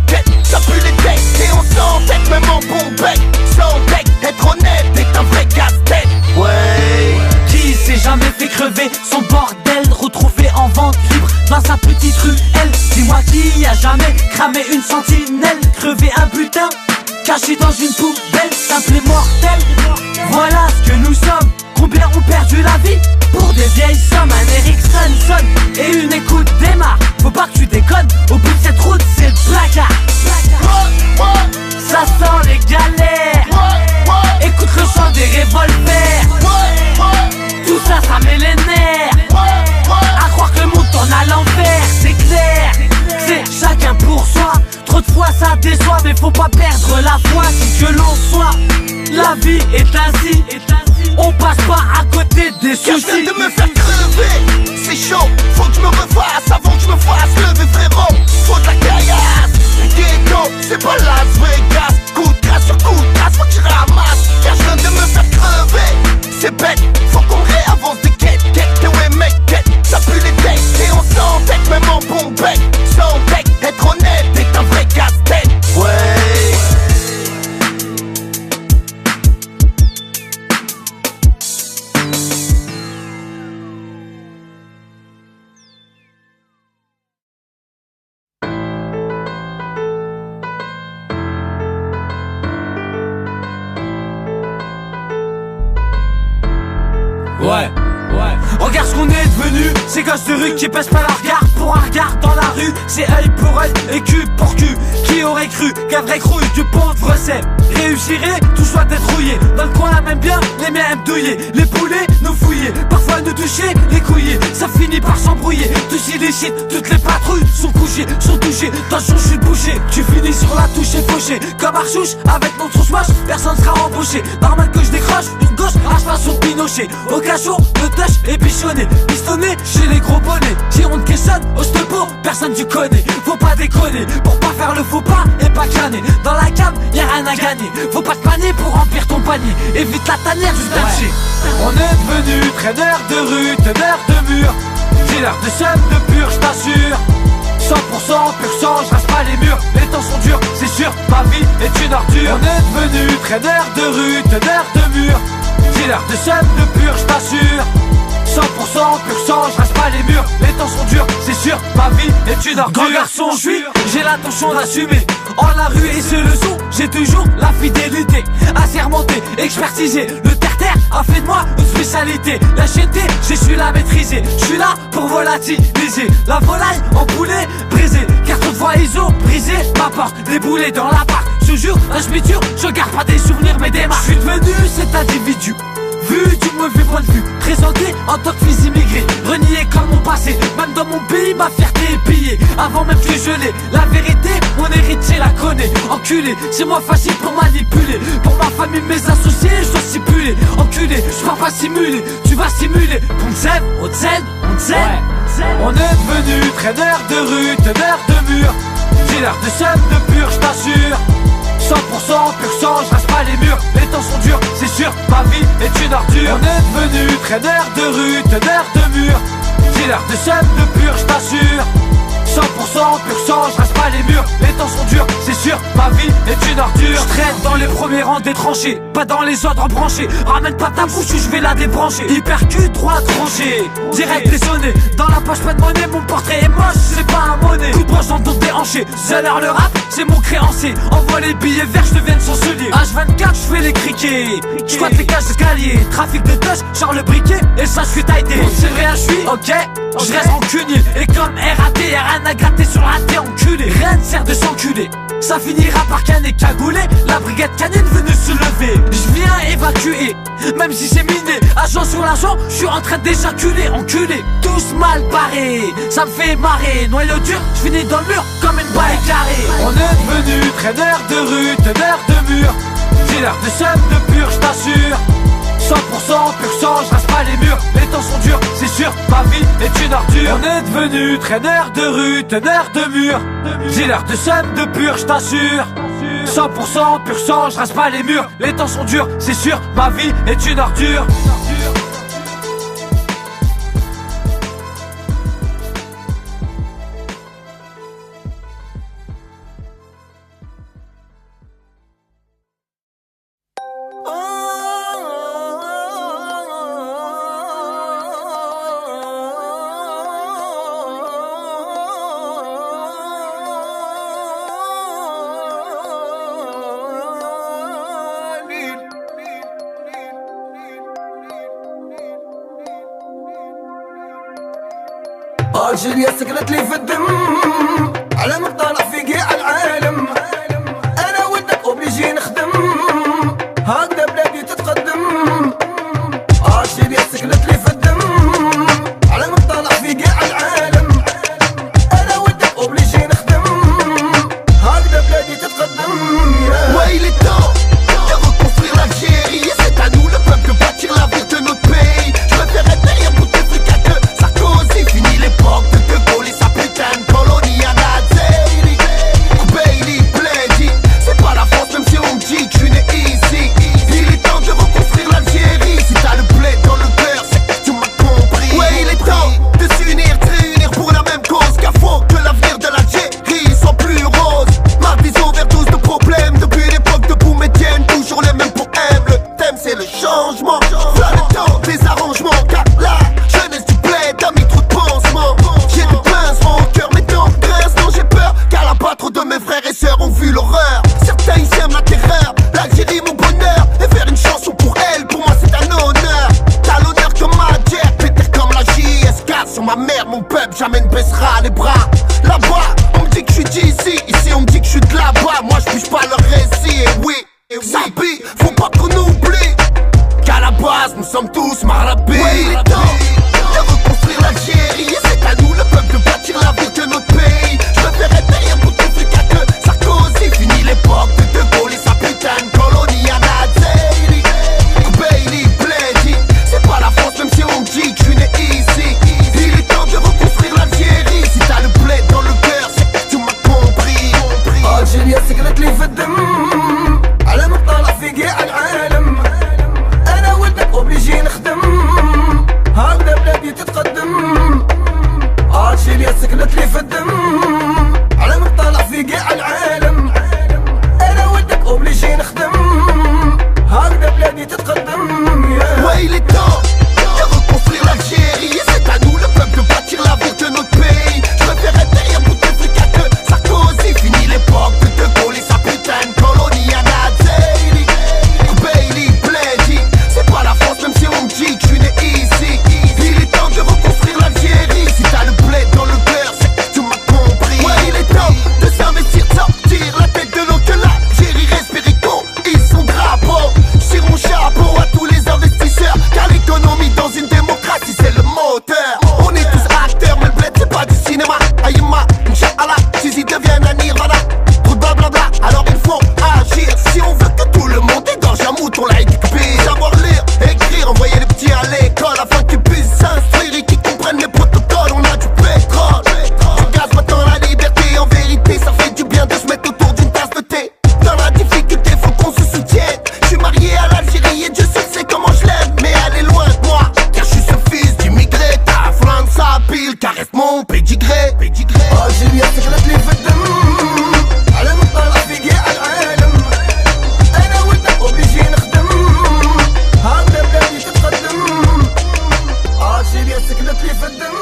ça pue les decks et on s'entête même en bon bec. Sans deck, être honnête est un vrai casse-tête. Ouais. Qui s'est jamais fait crever son bordel, retrouvé en vente libre dans sa petite ruelle. Dis-moi qui a jamais cramé une sentinelle, crevé un butin caché dans une poubelle, simple et mortel. Voilà ce que nous sommes. Combien ont perdu la vie pour des vieilles sommes? Un Ericsson sonne et une écoute démarre. Faut pas que tu déconnes, au bout de cette route c'est le placard. Ça sent les galères. Écoute le chant des revolvers. Tout ça, ça met les nerfs. À croire que le monde tourne à l'envers, c'est clair. C'est chacun pour soi. Trop de fois ça déçoit, mais faut pas perdre la foi. Si que l'on soit, la vie est ainsi. On passe pas à côté des soucis. Car je viens de me faire crever. C'est chaud, faut que je me refasse avant que je me fasse lever frérot. Faut de la caillasse, le ghetto, c'est pas Las Vegas. Coup de grâce sur coup de grâce, faut que je ramasse, car je viens de me faire crever. C'est bête, faut qu'on me réavance des quêtes. Et ouais mec, ça pue les decks et on s'entête même en bon bec. Sans deck, être honnête est un vrai casse-tête. Ouais. Ouais. Regarde ce qu'on est devenu, ces gosses de rue qui pèsent pas leur regard pour un regard dans la rue. C'est œil pour œil et cul pour cul. Qui aurait cru qu'un vrai crouille du pauvre sait réussirait tout soit d'être rouillé. Dans le coin même bien, les miens aiment douiller. Les poulets nous fouiller, parfois nous toucher, les couiller. Ça finit par s'embrouiller, tous illicites, toutes les patrouilles sont couchées, sont touchées. Attention je suis bouché, tu finis sur la touche et fauché. Comme Archouche, avec mon son smash, personne sera embauché. Normal que je décroche, une gauche, à sur Pinochet. Au cachot, le touch et bichonné, pistonné chez les gros bonnets. Si on te questionne, au stepo, personne tu connais. Faut pas déconner, pour pas faire le faux pas et pas caner. Dans la cam, y'a rien à gagner. Faut pas te panier pour remplir ton panier. Évite la tanière juste d'acheter. On est devenu traîneur de rue, teneur de mur, dealer de seum de pur, j't'assure. 100% pur sang, j'rase pas les murs. Les temps sont durs, c'est sûr, ma vie est une ordure. On est devenu traîneur de rue, teneur de mur, dealer de seum de pur, j't'assure. 100% pur sang, je reste pas les murs. Les temps sont durs, c'est sûr, ma vie est une ordure. Grand garçon, je suis, j'ai l'intention d'assumer. En la rue et c'est le son, j'ai toujours la fidélité. Assermenté, expertisé, le terre-terre a fait de moi une spécialité. La chaîneté, j'ai su la maîtriser. Je suis là pour volatiliser la volaille en poulet brisé. Car toute fois ISO brisé, ma porte déboulé dans l'appart. Je jure, là je m'éture, je garde pas des souvenirs mais des marques. Je suis devenu cet individu vu du mauvais point de vue, présenté en tant que fils immigré, renié comme mon passé. Même dans mon pays, ma fierté est pillée. Avant même que je l'ai, la vérité, mon héritier la connaît. Enculé, c'est moins facile pour manipuler. Pour ma famille, mes associés, je dois stipuler. Enculé, je pars pas simuler, tu vas simuler. Pontzen, Haute-Seine, on est devenu traîneur de rue, teneur de mur, dealer de seum de pur, je t'assure. 100% pur sang, je reste pas les murs. Les temps sont durs, c'est sûr, ma vie est une ordure. On est devenu traîneur de rue, teneur de mur, dealer de seum de pur, je t'assure. 100% pur sang, je reste pas les murs. Les temps sont durs, c'est sûr, ma vie est une ordure. Je traîne dans les premiers rangs des tranchées, pas dans les ordres branchés. Ramène pas ta bouche ou je vais la débrancher. Hypercute, droit tranché, direct désonné. Dans la poche pas de monnaie, mon portrait est moche, c'est pas un monnaie. Coup de broche dans le dos déhanché, seul le rap, c'est mon créancier. Envoie les billets verts, je deviens chancelier. H24, je fais les criquets, je squatte les cages d'escalier. Trafic de touch, genre le briquet, et ça je suis taillé. C'est vrai, je suis ok, je reste rancunier. Et comme RAT, rien à gratter sur la tête, enculé. Rien ne sert de s'enculer, ça finira par caner cagoulé. La brigade canine venue se lever, je viens évacuer, même si c'est miné. Agent sur l'argent, je suis en train d'éjaculer. Enculé, tous mal barrés, ça me fait marrer. Noyau dur, je finis dans le mur comme une balle carrée. On est devenu traîneur de rue, teneur de mur, dealer de seum de pur, je t'assure. 100% pur sang, je reste pas les murs. Les temps sont durs, c'est sûr, ma vie est une ordure. On est devenu traîneur de rue, teneur de mur, dealer de seum de pur, je t'assure. 100% pur sang, je reste pas les murs. Les temps sont durs, c'est sûr, ma vie est une ordure. الجالية سكنت لي في الدم على مطالع في قاع العالم. انا ودك اوبليجي نخدم هكذا بلادي تتقدم. الجالية سكنت لي في الدم على مطالع في قاع العالم. انا ودك اوبليجي نخدم هكذا بلادي تتقدم. Ouais, il est temps de reconstruire l'Algérie. C'est à nous le peuple de bâtir l'avenir de notre pays. Je préférerais derrière pour des fricains que Sarkozy. Fini l'époque de De Gaulle et sa putain de colonie à Nazeri. Bailey, Blady, c'est pas la France même si on me dit que je suis né ici. Il est temps de reconstruire l'Algérie. Si t'as le blé dans le cœur, c'est que tu m'as compris. Ouais, il est temps de s'unir, de réunir pour la même cause. Car faut que l'avenir de l'Algérie soit plus rose. Marre des overdoses de problèmes depuis l'époque de Boumedienne. Toujours les mêmes poèmes, le thème c'est le changement. Voilà le temps des arrangements, car la jeunesse du bled a mis trop de pansements. J'ai des pincements au cœur, mes dents grincent. Non, j'ai peur, car là-bas trop de mes frères et sœurs ont vu l'horreur. Certains ici aiment la terreur, l'Algérie mon bonheur. Et faire une chanson pour elle, pour moi c'est un honneur. T'as l'honneur comme ma Jack, péter comme la JSK. Sur ma mère, mon peuple, jamais ne baissera les bras. Là-bas, on me dit que je suis d'ici, ici on me dit que je suis de là-bas. Moi je bouge pas leur récit, et oui, Sapi, faut pas qu'on oublie qu'à la base nous sommes tous marabés. Ouais, il est temps de reconstruire l'Algérie. C'est à nous le peuple de bâtir l'avenir de notre pays. Je préférerais derrière pour tout fricain que Sarkozy. Fini l'époque de De Gaulle et sa putain de colonie à Nazeri. Bailey, Blady, c'est pas la France même si on me dit que je suis né ici. Il est temps de reconstruire l'Algérie. Si t'as le bled dans le cœur, c'est que tu m'as compris. الجالية سكنت لي في الدم على مطالع في قاع العالم. انا ودك اوبليجي نخدم هكذا بلادي تتقدم. الجالية سكنت لي في الدم على مطالع في قاع العالم. انا ودك اوبليجي نخدم هكذا بلادي تتقدم. Ouais, il est temps de reconstruire l'Algérie. جيليا سكنت لي في الدم على مطلع في كاع العالم انا وانت اوبليجي نخدم هكذا بلادي تتقدم جيليا سكنت لي في الدم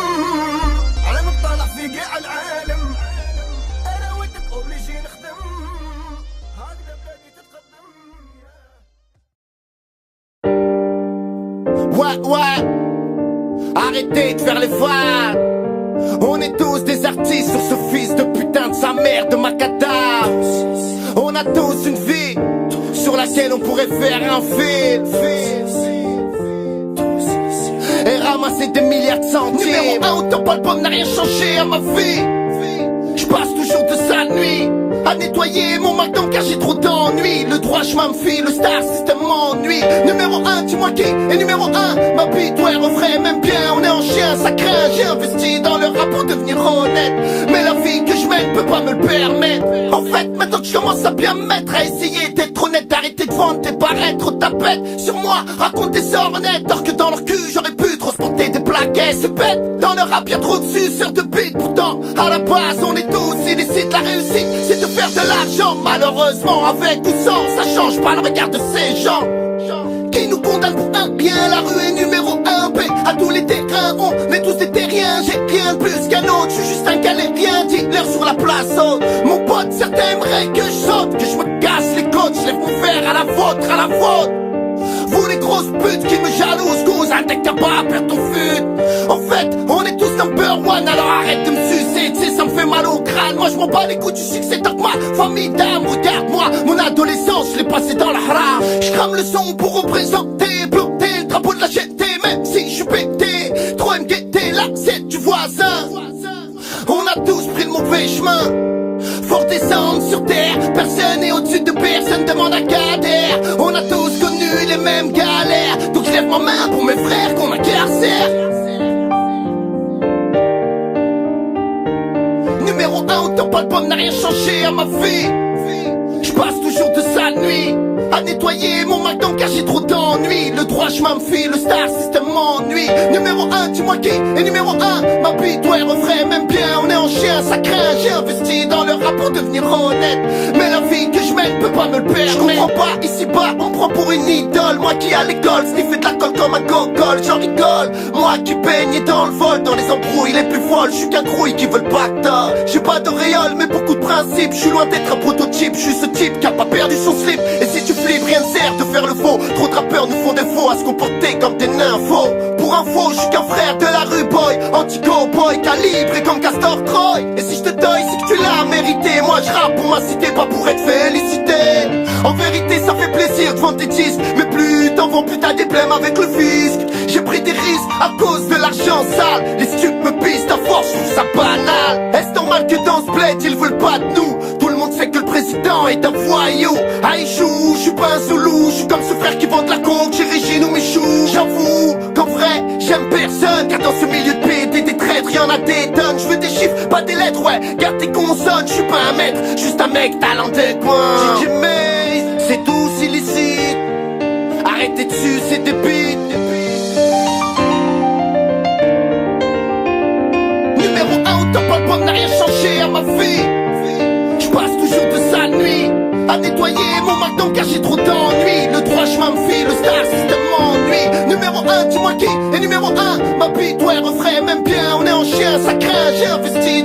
على مطلع في كاع العالم انا وانت اوبليجي نخدم هكذا بلادي تتقدم. Ouais, arrêtez de faire les fans. On est tous des artistes sur ce fils de putain de sa mère de Macadam. On a tous une vie sur laquelle on pourrait faire un film et ramasser des milliards de centimes. Numéro 1 au top album n'a rien changé à ma vie. Je passe toujours de sa nuit à nettoyer mon McDonald's car j'ai trop d'ennuis. Le droit chemin me file, le star system m'ennuie. Numéro 1, dis-moi qui est numéro 1. Ma bite, ouais, refrain, même bien, on est en chien, ça craint. J'ai investi dans le rap pour devenir honnête, mais la vie que je mène peut pas me le permettre. En fait, maintenant que je commence à bien me mettre, à essayer d'être honnête, d'arrêter de vendre tes barrettes, trop de tapettes sur moi, raconte des sornettes. Or que dans leur cul, j'aurais pu trop spotter des plaquettes. C'est bête, dans le rap y'a trop de suceurs de beat. Pourtant, à la base, on est tous illicites. La réussite, c'est de faire de l'argent. Malheureusement, avec ou sans, ça change pas le regard de ces gens qui nous condamnent pour un bien. La rue est numéro 1, paix à tous les terrains. On est tous des terriens, j'ai rien de plus qu'un autre. Je suis juste un galérien, dis-leur sur la place haute. Mon pote, certains aimeraient que je saute, que je me casse les côtes. Je lève mon verre à la vôtre, à la vôtre. Vous les grosses putes qui me jalousent, cause un deck pas perdre ton fut. En fait, on est tous number one, alors arrête de me sucer, tu sais ça me fait mal au crâne. Moi je m'en bats les couilles du succès tant que ma famille d'âme. Regarde-moi, mon adolescence, je l'ai passé dans la haram. Je crame le son pour représenter, bloquer le drapeau de la GT. Même si je suis pété, trop MGT, l'assiette du voisin. On a tous pris le mauvais chemin. Faut descendre sur terre, personne n'est au-dessus de personne, demande à Kader. On a tous connu les mêmes galères, donc je lève ma main pour mes frères qu'on incarcère. Numéro 1 au top album n'a rien changé à ma vie. Je passe toujours de sa nuit à nettoyer mon McDonald's car j'ai trop d'ennuis. Le droit chemin me file, le star system m'ennuie. Numéro 1, dis-moi qui est numéro 1. Ma bite, ouais, refrain, même bien, on est en chien, ça craint. J'ai investi dans le rap pour devenir honnête, mais la vie que je mène peut pas me le permettre. Je comprends pas, ici bas, on prend pour une idole. Moi qui à l'école, sniffer de la colle comme un gogol, j'en rigole. Moi qui baigne dans le vol, dans les embrouilles les plus folles. Je suis qu'un grouille qui veut le pactole. J'ai pas d'auréole, mais beaucoup de principes. Je suis loin d'être un prototype, je suis ce type qui a pas perdu son slip. Et si tu flippes, rien ne sert de faire le faux. Trop de rappeurs nous font défaut à se comporter comme des nymphos. Pour info, je suis qu'un frère de la rue boy, anti-cowboy, calibré comme Castor Troy. Et si je te deuille, c'est que tu l'as mérité. Moi je rappe pour ma cité, pas pour être félicité. En vérité ça fait plaisir de vendre des disques, mais plus t'en vends, plus t'as des blèmes avec le fisc. J'ai pris des risques à cause de l'argent sale. Les stupes me pistent à force, je trouve ça banal. Est-ce normal que dans ce bled ils veulent pas de nous? Tout le monde sait que le président est un voyou. Aïchou, je suis pas un zoulou, je suis comme ce frère qui vend de la coke chez Régine ou Michou. J'avoue qu'en vrai j'aime personne, car dans ce milieu de PD des traîtres y'en a des tonnes. Je veux des chiffres, pas des lettres, ouais, garde tes consonnes. Je suis pas un maître, juste un mec talent de coin. DJ Maze, c'est tous illicite, arrêtez dessus, c'est des beats. Numéro 1 au top album n'a rien changé à ma vie. Je passe toujours de sa nuit à nettoyer mon McDonald's car j'ai trop d'ennuis. Le droit chemin me file, le star system m'ennuie. Numéro 1, dis-moi qui est numéro 1. Ma bite, ouais, refrain, même bien, on est en chien, ça craint. J'ai investi